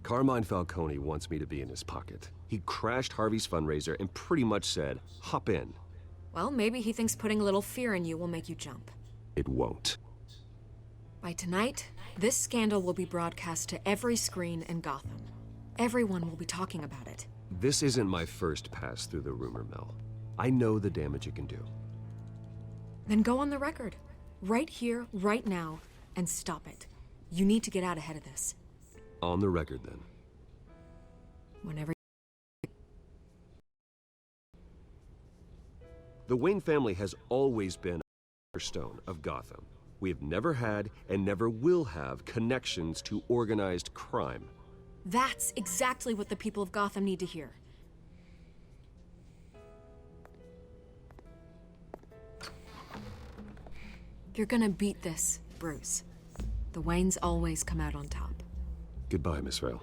[SPEAKER 3] Carmine Falcone wants me to be in his pocket. He crashed Harvey's fundraiser and pretty much said, hop in.
[SPEAKER 7] Well, maybe he thinks putting a little fear in you will make you jump.
[SPEAKER 3] It won't.
[SPEAKER 7] By tonight, this scandal will be broadcast to every screen in Gotham. Everyone will be talking about it.
[SPEAKER 3] This isn't my first pass through the rumor mill. I know the damage it can do.
[SPEAKER 7] Then go on the record. Right here, right now, and stop it. You need to get out ahead of this.
[SPEAKER 3] On the record, then.
[SPEAKER 7] Whenever.
[SPEAKER 3] The Wayne family has always been a cornerstone of Gotham. We have never had and never will have connections to organized crime.
[SPEAKER 7] That's exactly what the people of Gotham need to hear. You're gonna beat this, Bruce. The Waynes always come out on top.
[SPEAKER 3] Goodbye, Miss Vale.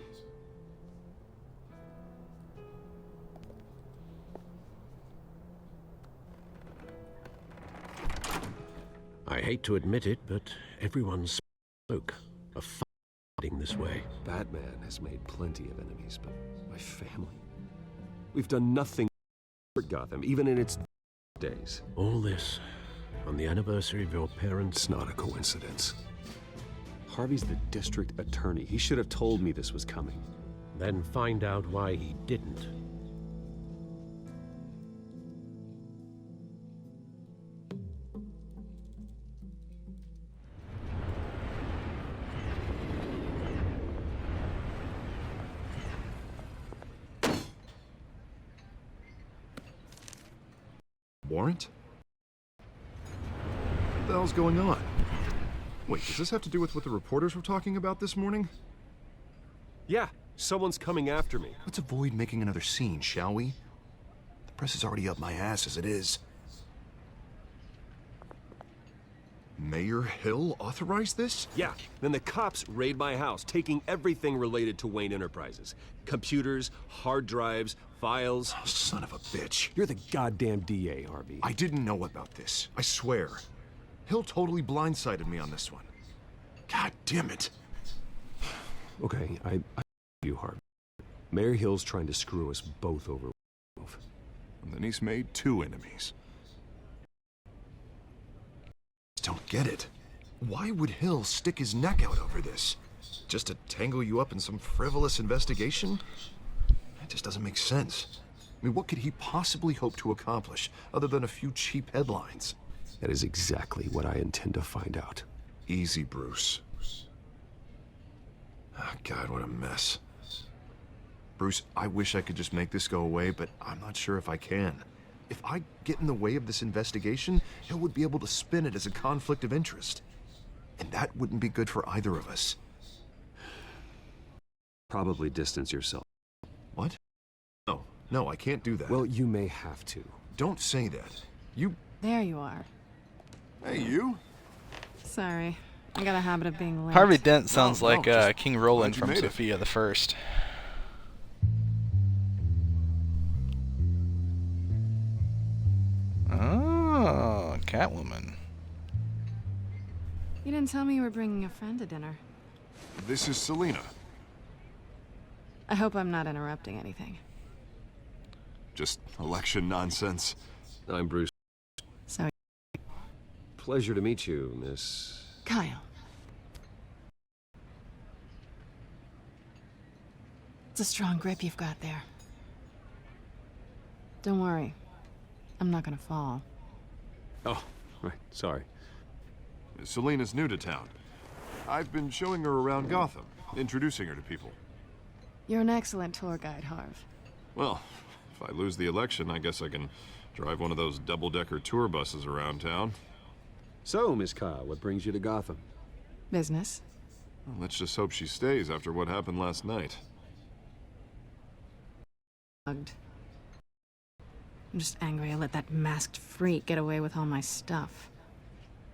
[SPEAKER 8] I hate to admit it, but everyone's spoke of fighting this way.
[SPEAKER 3] Batman has made plenty of enemies, but my family... We've done nothing for Gotham, even in its days.
[SPEAKER 8] All this on the anniversary of your parents'...
[SPEAKER 3] It's not a coincidence. Harvey's the district attorney. He should have told me this was coming.
[SPEAKER 8] Then find out why he didn't.
[SPEAKER 2] Warrant? What the hell's going on? Wait, does this have to do with what the reporters were talking about this morning?
[SPEAKER 3] Yeah, someone's coming after me.
[SPEAKER 2] Let's avoid making another scene, shall we? The press is already up my ass as it is. Mayor Hill authorized this?
[SPEAKER 3] Yeah, then the cops raid my house, taking everything related to Wayne Enterprises. Computers, hard drives, files.
[SPEAKER 2] Oh, son of a bitch.
[SPEAKER 3] You're the goddamn DA, Harvey.
[SPEAKER 2] I didn't know about this. I swear. Hill totally blindsided me on this one. God damn it.
[SPEAKER 3] Okay, I you, Harvey. Mayor Hill's trying to screw us both over.
[SPEAKER 2] And then he's made 2 enemies. Don't get it. Why would Hill stick his neck out over this? Just to tangle you up in some frivolous investigation? That just doesn't make sense. I mean, what could he possibly hope to accomplish other than a few cheap headlines?
[SPEAKER 3] That is exactly what I intend to find out.
[SPEAKER 2] Easy, Bruce. Oh, God, what a mess. Bruce, I wish I could just make this go away, but I'm not sure if I can. If I get in the way of this investigation, Hill would be able to spin it as a conflict of interest. And that wouldn't be good for either of us.
[SPEAKER 3] Probably distance yourself.
[SPEAKER 2] What? No, I can't do that.
[SPEAKER 3] Well, you may have to.
[SPEAKER 2] Don't say that. You...
[SPEAKER 15] There you are.
[SPEAKER 2] Hey, you?
[SPEAKER 15] Sorry. I got a habit of being late.
[SPEAKER 1] Harvey Dent sounds
[SPEAKER 2] No,
[SPEAKER 1] like
[SPEAKER 2] just
[SPEAKER 1] King Roland
[SPEAKER 2] glad you
[SPEAKER 1] from
[SPEAKER 2] made it.
[SPEAKER 1] Sophia the First. Oh, Catwoman.
[SPEAKER 15] You didn't tell me you were bringing a friend to dinner.
[SPEAKER 2] This is Selina.
[SPEAKER 15] I hope I'm not interrupting anything.
[SPEAKER 2] Just election nonsense.
[SPEAKER 3] I'm Bruce.
[SPEAKER 15] So,
[SPEAKER 3] Pleasure to meet you, Miss...
[SPEAKER 15] Kyle. It's a strong grip you've got there. Don't worry. I'm not gonna fall.
[SPEAKER 3] Oh, right, sorry.
[SPEAKER 2] Selina's new to town. I've been showing her around Gotham, introducing her to people.
[SPEAKER 15] You're an excellent tour guide, Harv.
[SPEAKER 2] Well, if I lose the election, I guess I can drive one of those double-decker tour buses around town.
[SPEAKER 3] So, Miss Kyle, what brings you to Gotham?
[SPEAKER 15] Business.
[SPEAKER 2] Well, let's just hope she stays after what happened last night.
[SPEAKER 15] I'm just angry I let that masked freak get away with all my stuff.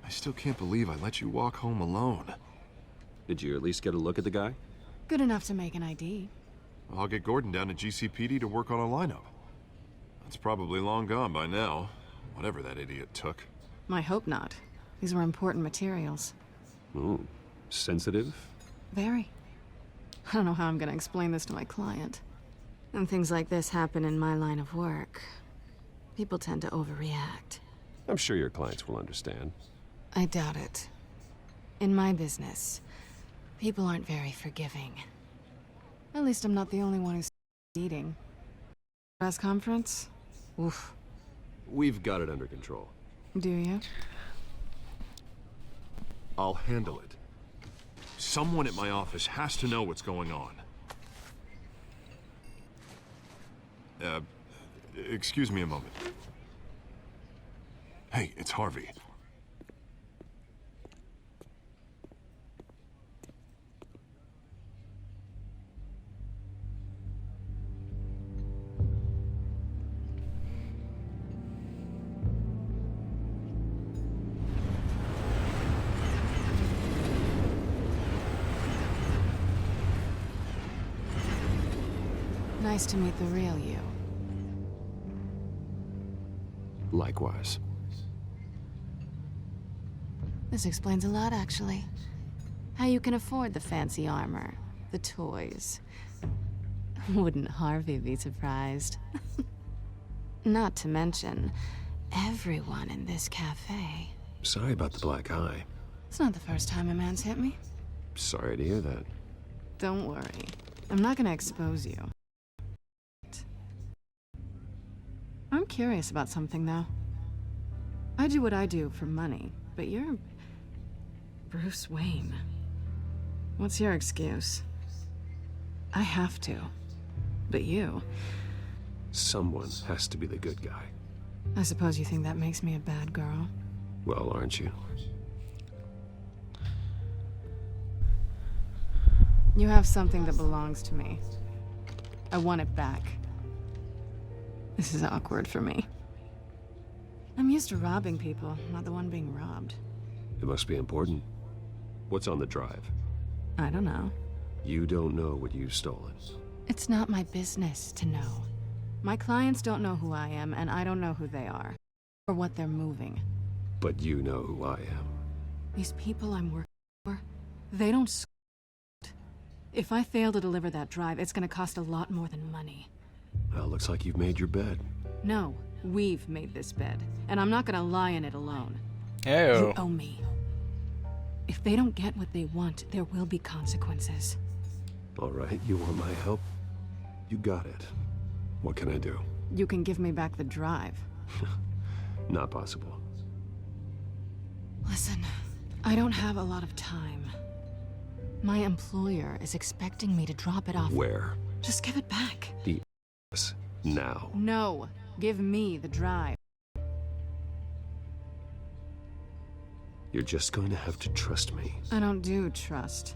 [SPEAKER 2] I still can't believe I let you walk home alone.
[SPEAKER 3] Did you at least get a look at the guy?
[SPEAKER 15] Good enough to make an ID.
[SPEAKER 2] I'll get Gordon down to GCPD to work on a lineup. That's probably long gone by now, whatever that idiot took.
[SPEAKER 15] I hope not. These were important materials.
[SPEAKER 3] Ooh, sensitive?
[SPEAKER 15] Very. I don't know how I'm gonna explain this to my client. And things like this happen in my line of work. People tend to overreact.
[SPEAKER 3] I'm sure your clients will understand.
[SPEAKER 15] I doubt it. In my business, people aren't very forgiving. At least I'm not the only one who's eating. Press conference? Oof.
[SPEAKER 3] We've got it under control.
[SPEAKER 15] Do you?
[SPEAKER 2] I'll handle it. Someone at my office has to know what's going on. Excuse me a moment. Hey, it's Harvey.
[SPEAKER 15] Nice to meet the real you.
[SPEAKER 3] Likewise.
[SPEAKER 15] This explains a lot, actually. How you can afford the fancy armor, the toys. Wouldn't Harvey be surprised? Not to mention, everyone in this cafe.
[SPEAKER 3] Sorry about the black eye.
[SPEAKER 15] It's not the first time a man's hit me.
[SPEAKER 3] Sorry to hear that.
[SPEAKER 15] Don't worry. I'm not gonna expose you. I'm curious about something, though. I do what I do for money, but you're... Bruce Wayne. What's your excuse? I have to. But you...
[SPEAKER 3] Someone has to be the good guy.
[SPEAKER 15] I suppose you think that makes me a bad girl.
[SPEAKER 3] Well, aren't you?
[SPEAKER 15] You have something that belongs to me. I want it back. This is awkward for me. I'm used to robbing people, not the one being robbed.
[SPEAKER 3] It must be important. What's on the drive?
[SPEAKER 15] I don't know.
[SPEAKER 3] You don't know what you've stolen.
[SPEAKER 15] It's not my business to know. My clients don't know who I am, and I don't know who they are, or what they're moving.
[SPEAKER 3] But you know who I am.
[SPEAKER 15] These people I'm working for, they don't If I fail to deliver that drive, it's gonna cost a lot more than money.
[SPEAKER 3] Well, looks like you've made your bed.
[SPEAKER 15] No, we've made this bed, and I'm not gonna lie in it alone.
[SPEAKER 1] Ew.
[SPEAKER 15] You owe me. If they don't get what they want, there will be consequences.
[SPEAKER 3] All right, you want my help? You got it. What can I do?
[SPEAKER 15] You can give me back the drive.
[SPEAKER 3] Not possible.
[SPEAKER 15] Listen, I don't have a lot of time. My employer is expecting me to drop it off.
[SPEAKER 3] Where?
[SPEAKER 15] Just give it back.
[SPEAKER 3] The now.
[SPEAKER 15] No, give me the drive.
[SPEAKER 3] You're just going to have to trust me.
[SPEAKER 15] I don't do trust.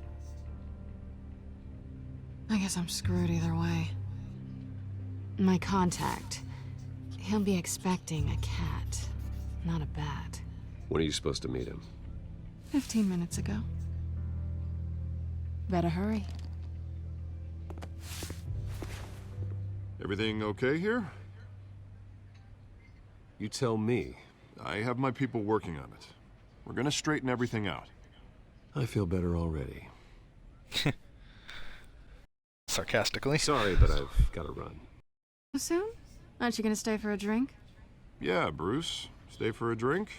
[SPEAKER 15] I guess I'm screwed either way. My contact, he'll be expecting a cat, not a bat.
[SPEAKER 3] When are you supposed to meet him?
[SPEAKER 15] 15 minutes ago. Better hurry.
[SPEAKER 2] Everything okay here?
[SPEAKER 3] You tell me.
[SPEAKER 2] I have my people working on it. We're gonna straighten everything out.
[SPEAKER 3] I feel better already.
[SPEAKER 1] Sarcastically.
[SPEAKER 3] Sorry, but I've got to run.
[SPEAKER 15] Soon? Aren't you gonna stay for a drink?
[SPEAKER 2] Yeah, Bruce. Stay for a drink?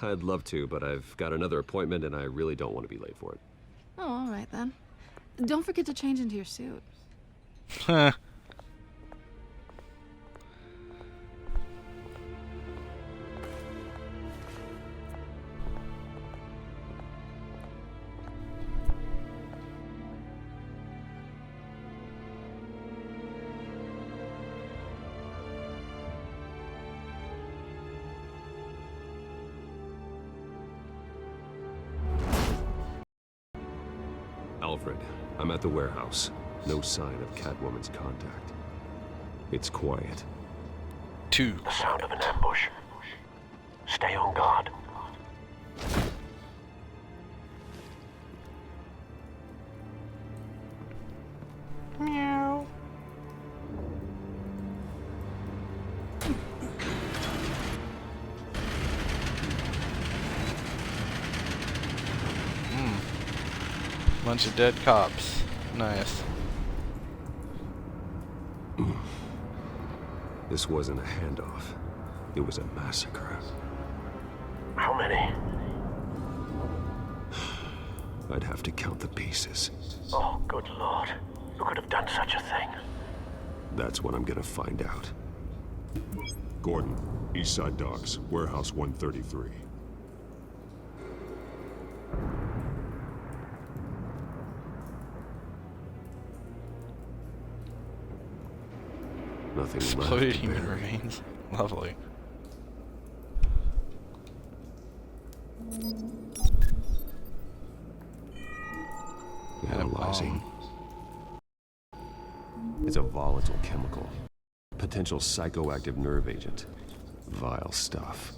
[SPEAKER 3] I'd love to, but I've got another appointment and I really don't want to be late for it.
[SPEAKER 15] Oh, all right then. Don't forget to change into your suit.
[SPEAKER 1] Huh.
[SPEAKER 3] Alfred, I'm at the warehouse. No sign of Catwoman's contact. It's quiet.
[SPEAKER 1] The
[SPEAKER 16] sound of an ambush. Stay on guard.
[SPEAKER 1] Meow. Bunch of dead cops. Nice.
[SPEAKER 3] This wasn't a handoff. It was a massacre.
[SPEAKER 16] How many?
[SPEAKER 3] I'd have to count the pieces.
[SPEAKER 16] Oh, good lord. Who could have done such a thing?
[SPEAKER 3] That's what I'm gonna find out.
[SPEAKER 2] Gordon, Eastside Docks, Warehouse 133.
[SPEAKER 3] Nothing
[SPEAKER 1] Exploded
[SPEAKER 3] left.
[SPEAKER 1] human remains. Lovely.
[SPEAKER 3] Analyzing. It's a volatile chemical. Potential psychoactive nerve agent. Vile stuff.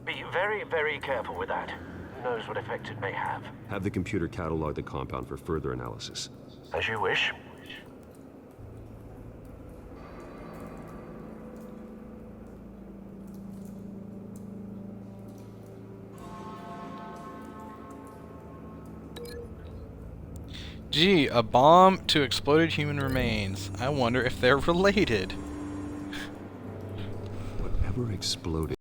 [SPEAKER 16] Be very, very careful with that. Who knows what effect it may have.
[SPEAKER 3] Have the computer catalog the compound for further analysis.
[SPEAKER 16] As you wish.
[SPEAKER 1] Gee, a bomb to exploded human remains. I wonder if they're related.
[SPEAKER 3] Whatever exploded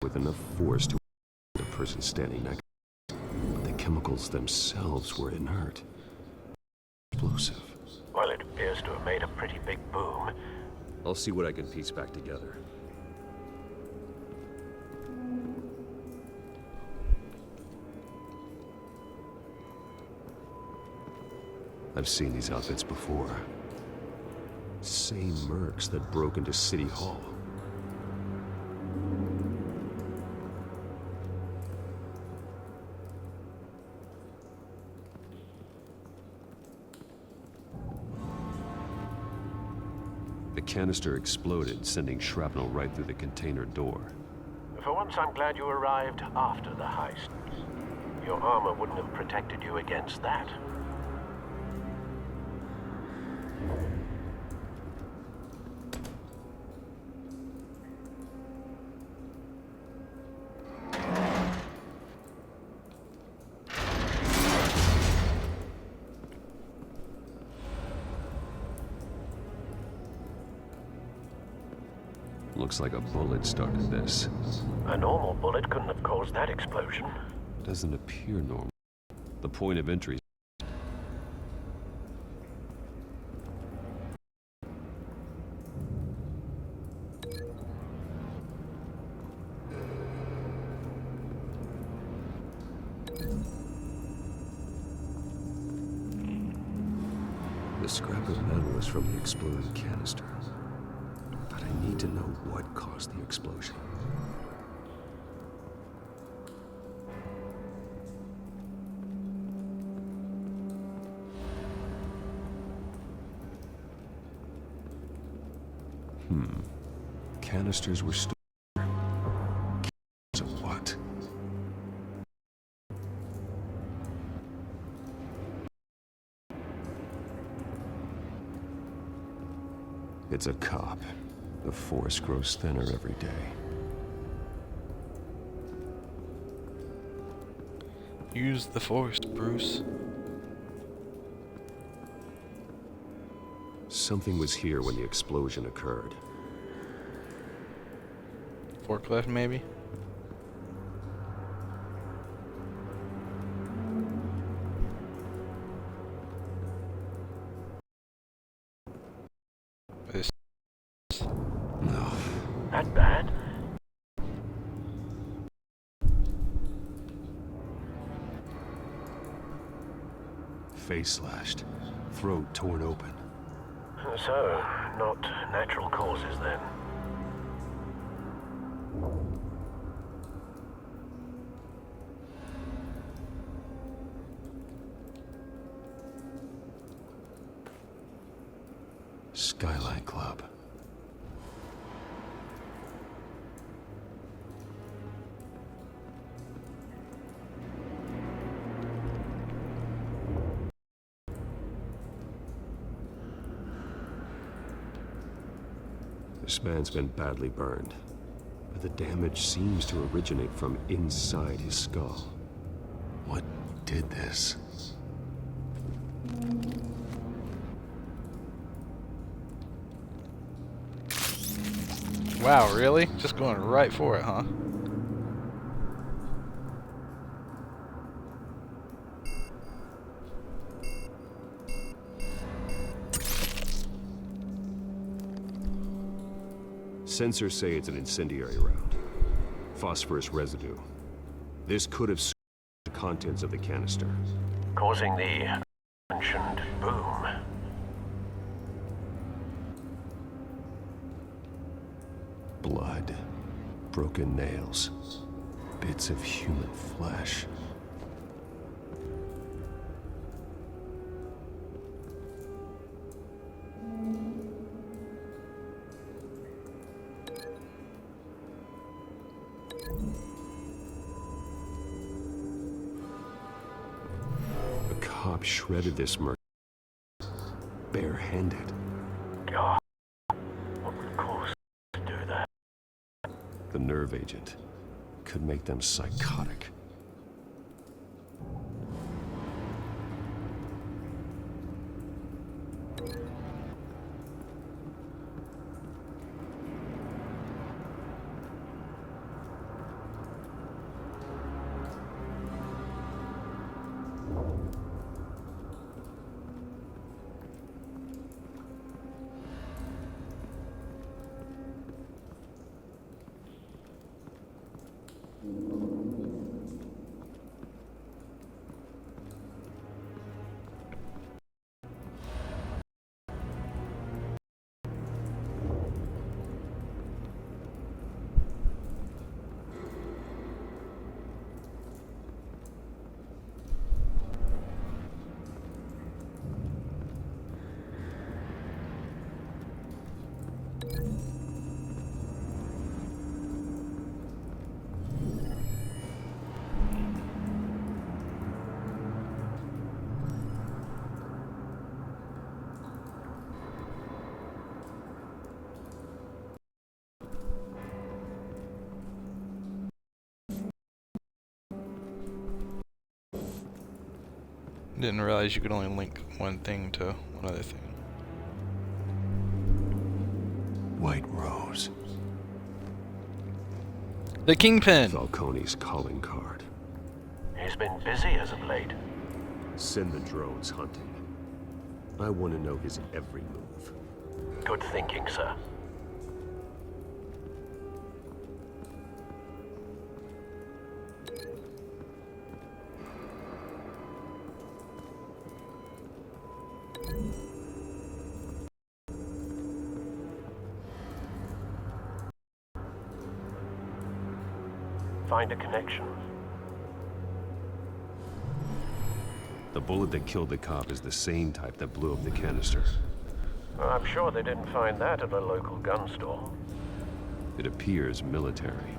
[SPEAKER 3] with enough force to the person standing next to it, but the chemicals themselves were inert. Explosive.
[SPEAKER 16] Well, it appears to have made a pretty big boom.
[SPEAKER 3] I'll see what I can piece back together. I've seen these outfits before. Same mercs that broke into City Hall. The canister exploded, sending shrapnel right through the container door.
[SPEAKER 16] For once, I'm glad you arrived after the heist. Your armor wouldn't have protected you against that.
[SPEAKER 3] Looks like a bullet started this.
[SPEAKER 16] A normal bullet couldn't have caused that explosion.
[SPEAKER 3] Doesn't appear normal. The point of entry. The scrap of metal is from the exploded canister. But I need to know what caused the explosion. Canisters were stored. Cans of what? It's a cop. The force grows thinner every day.
[SPEAKER 1] Use the force, Bruce.
[SPEAKER 3] Something was here when the explosion occurred.
[SPEAKER 1] Forklift, maybe? This.
[SPEAKER 3] No.
[SPEAKER 16] That bad?
[SPEAKER 3] Face slashed. Throat torn open.
[SPEAKER 16] So, not natural causes then.
[SPEAKER 3] Skyline Club. This man's been badly burned, but the damage seems to originate from inside his skull. What did this?
[SPEAKER 1] Wow, really? Just going right for it, huh?
[SPEAKER 3] Sensors say it's an incendiary round. Phosphorus residue. This could have screwed the contents of the canister.
[SPEAKER 16] Causing the mentioned boom.
[SPEAKER 3] Blood. Broken nails. Bits of human flesh. A cop shredded this murder. Barehanded.
[SPEAKER 16] God, what would cause to do that?
[SPEAKER 3] The nerve agent could make them psychotic.
[SPEAKER 1] Didn't realize you could only link one thing to one other thing.
[SPEAKER 3] White Rose.
[SPEAKER 1] The Kingpin!
[SPEAKER 3] Falcone's calling card.
[SPEAKER 16] He's been busy as of late.
[SPEAKER 3] Send the drones hunting. I want to know his every move.
[SPEAKER 16] Good thinking, sir. Find a connection.
[SPEAKER 3] The bullet that killed the cop is the same type that blew up the canister.
[SPEAKER 16] Well, I'm sure they didn't find that at a local gun store.
[SPEAKER 3] It appears military.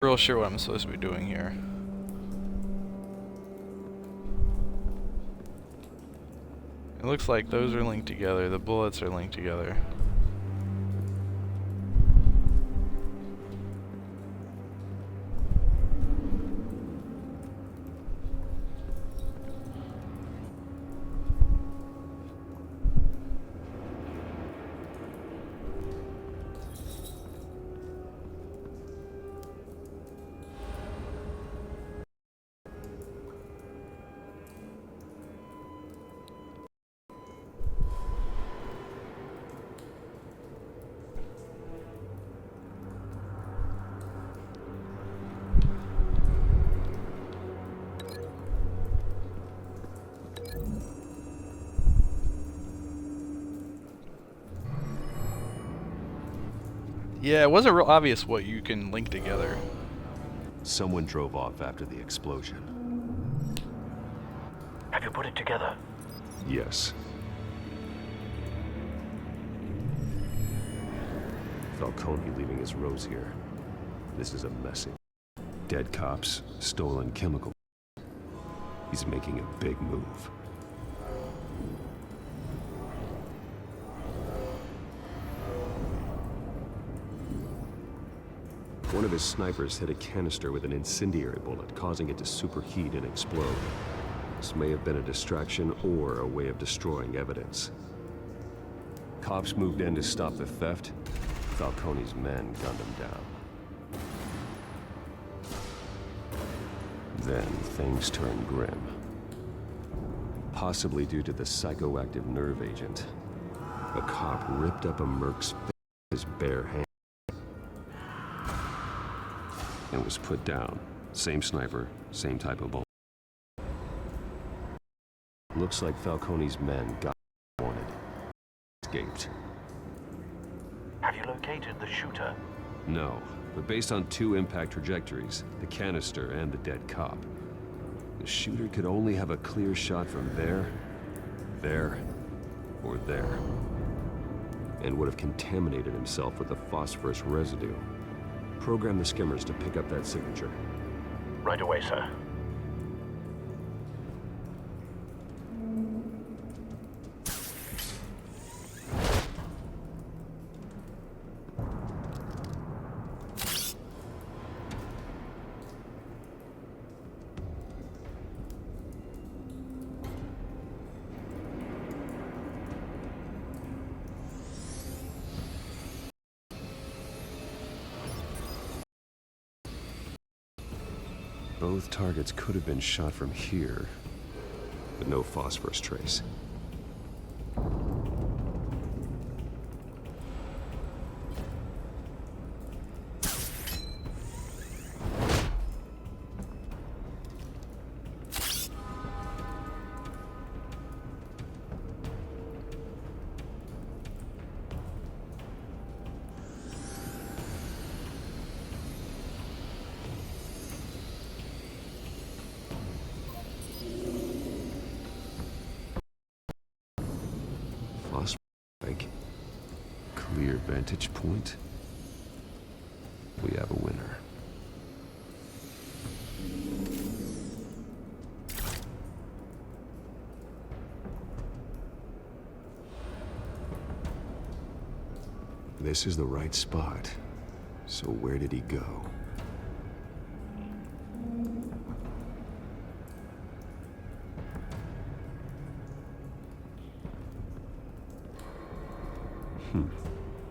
[SPEAKER 1] Real sure what I'm supposed to be doing here. It looks like those are linked together, the bullets are linked together. Yeah, it wasn't real obvious what you can link together.
[SPEAKER 3] Someone drove off after the explosion.
[SPEAKER 16] Have you put it together?
[SPEAKER 3] Yes. Falcone leaving his rose here. This is a message. Dead cops, stolen chemical. He's making a big move. One of his snipers hit a canister with an incendiary bullet, causing it to superheat and explode. This may have been a distraction or a way of destroying evidence. Cops moved in to stop the theft. Falcone's men gunned him down. Then things turned grim. Possibly due to the psychoactive nerve agent. A cop ripped up a merc's face with his bare hand and was put down. Same sniper, same type of bullet. Looks like Falcone's men got what they wanted. Escaped.
[SPEAKER 16] Have you located the shooter?
[SPEAKER 3] No, but based on two impact trajectories, the canister and the dead cop, the shooter could only have a clear shot from there, or there, and would have contaminated himself with the phosphorus residue. Program the skimmers to pick up that signature.
[SPEAKER 16] Right away, sir.
[SPEAKER 3] Both targets could have been shot from here, but no phosphorus trace. Clear vantage point. We have a winner. This is the right spot. So where did he go?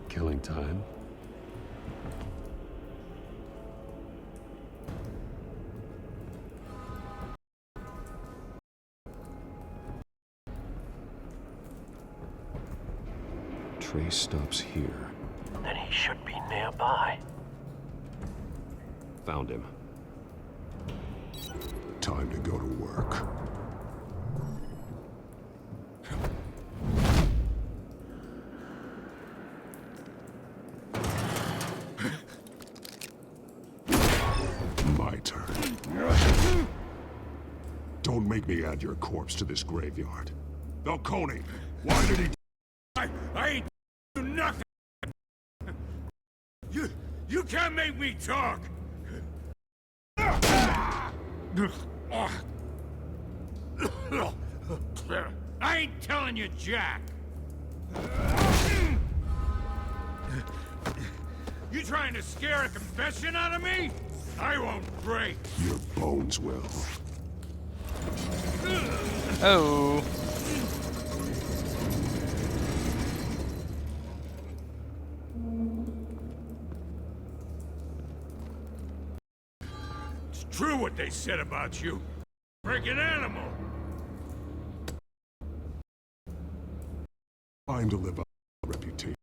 [SPEAKER 3] Killing time. Trace stops here.
[SPEAKER 16] Then he should be nearby.
[SPEAKER 3] Found him.
[SPEAKER 17] Time to go to work. My turn. Don't make me add your corpse to this graveyard. Falcone, why did he...
[SPEAKER 9] I ain't do nothing. You can't make me talk. I ain't telling you, Jack. You trying to scare a confession out of me? I won't break.
[SPEAKER 17] Your bones will.
[SPEAKER 1] Oh.
[SPEAKER 9] It's true what they said about you. Freaking animal.
[SPEAKER 17] Time to live up to a reputation.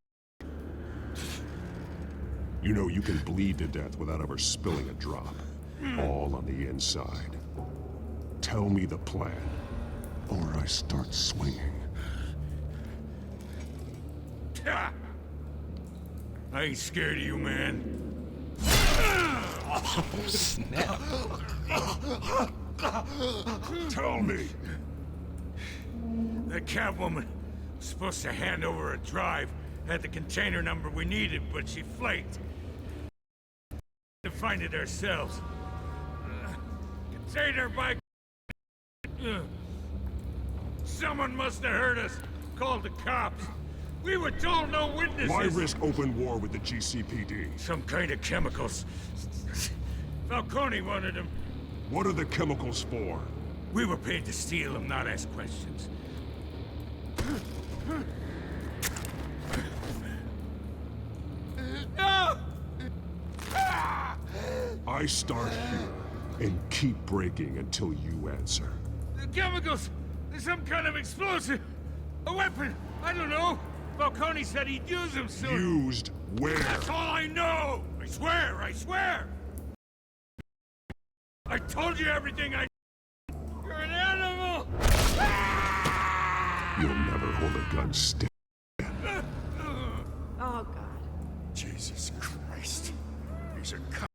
[SPEAKER 17] You know you can bleed to death without ever spilling a drop. All on the inside. Tell me the plan, or I start swinging.
[SPEAKER 9] I ain't scared of you, man.
[SPEAKER 1] Oh, snap.
[SPEAKER 17] Tell me.
[SPEAKER 9] The Catwoman was supposed to hand over a drive, had the container number we needed, but she flaked. To find it ourselves. Container by... Someone must have heard us. Called the cops. We were told no witnesses.
[SPEAKER 17] Why risk open war with the GCPD?
[SPEAKER 9] Some kind of chemicals. Falcone wanted them.
[SPEAKER 17] What are the chemicals for?
[SPEAKER 9] We were paid to steal them, not ask questions. No!
[SPEAKER 17] I start here and keep breaking until you answer.
[SPEAKER 9] The chemicals! There's some kind of explosive! A weapon! I don't know! Falcone said he'd use them soon!
[SPEAKER 17] Used where?
[SPEAKER 9] That's all I know! I swear! I swear! I told you everything I... You're an animal!
[SPEAKER 17] You'll never hold a gun still.
[SPEAKER 6] Oh, God.
[SPEAKER 9] Jesus Christ. He's a cop.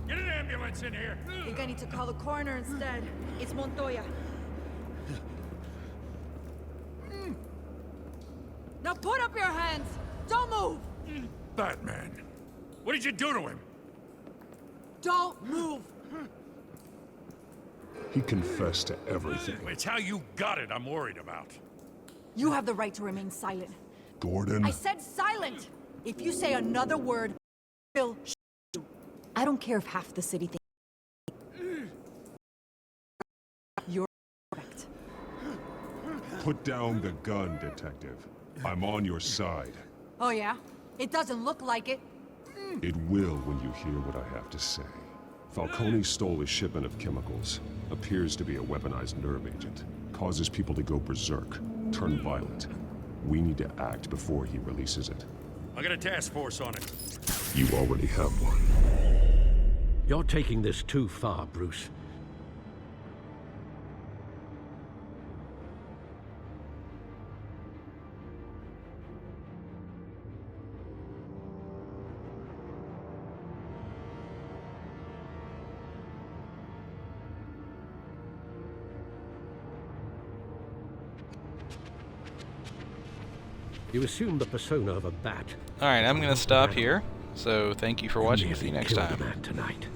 [SPEAKER 9] Get an ambulance in here!
[SPEAKER 14] I think I need to call the coroner instead. It's Montoya. Now put up your hands! Don't move!
[SPEAKER 9] Batman. What did you do to him?
[SPEAKER 14] Don't move!
[SPEAKER 17] He confessed to everything.
[SPEAKER 9] It's how you got it I'm worried about.
[SPEAKER 14] You have the right to remain silent.
[SPEAKER 17] Gordon.
[SPEAKER 14] I said silent! If you say another word, I'll shoot you. I don't care if half the city thinks you're correct.
[SPEAKER 17] Put down the gun, detective. I'm on your side.
[SPEAKER 14] Oh yeah? It doesn't look like it.
[SPEAKER 17] It will when you hear what I have to say. Falcone stole a shipment of chemicals. Appears to be a weaponized nerve agent. Causes people to go berserk, turn violent. We need to act before he releases it.
[SPEAKER 5] I got a task force on it.
[SPEAKER 17] You already have one.
[SPEAKER 8] You're taking this too far, Bruce. You assume the persona of a bat.
[SPEAKER 1] Alright, I'm going to stop here. So thank you for watching. See you next
[SPEAKER 8] Killed a
[SPEAKER 1] time.
[SPEAKER 8] man tonight.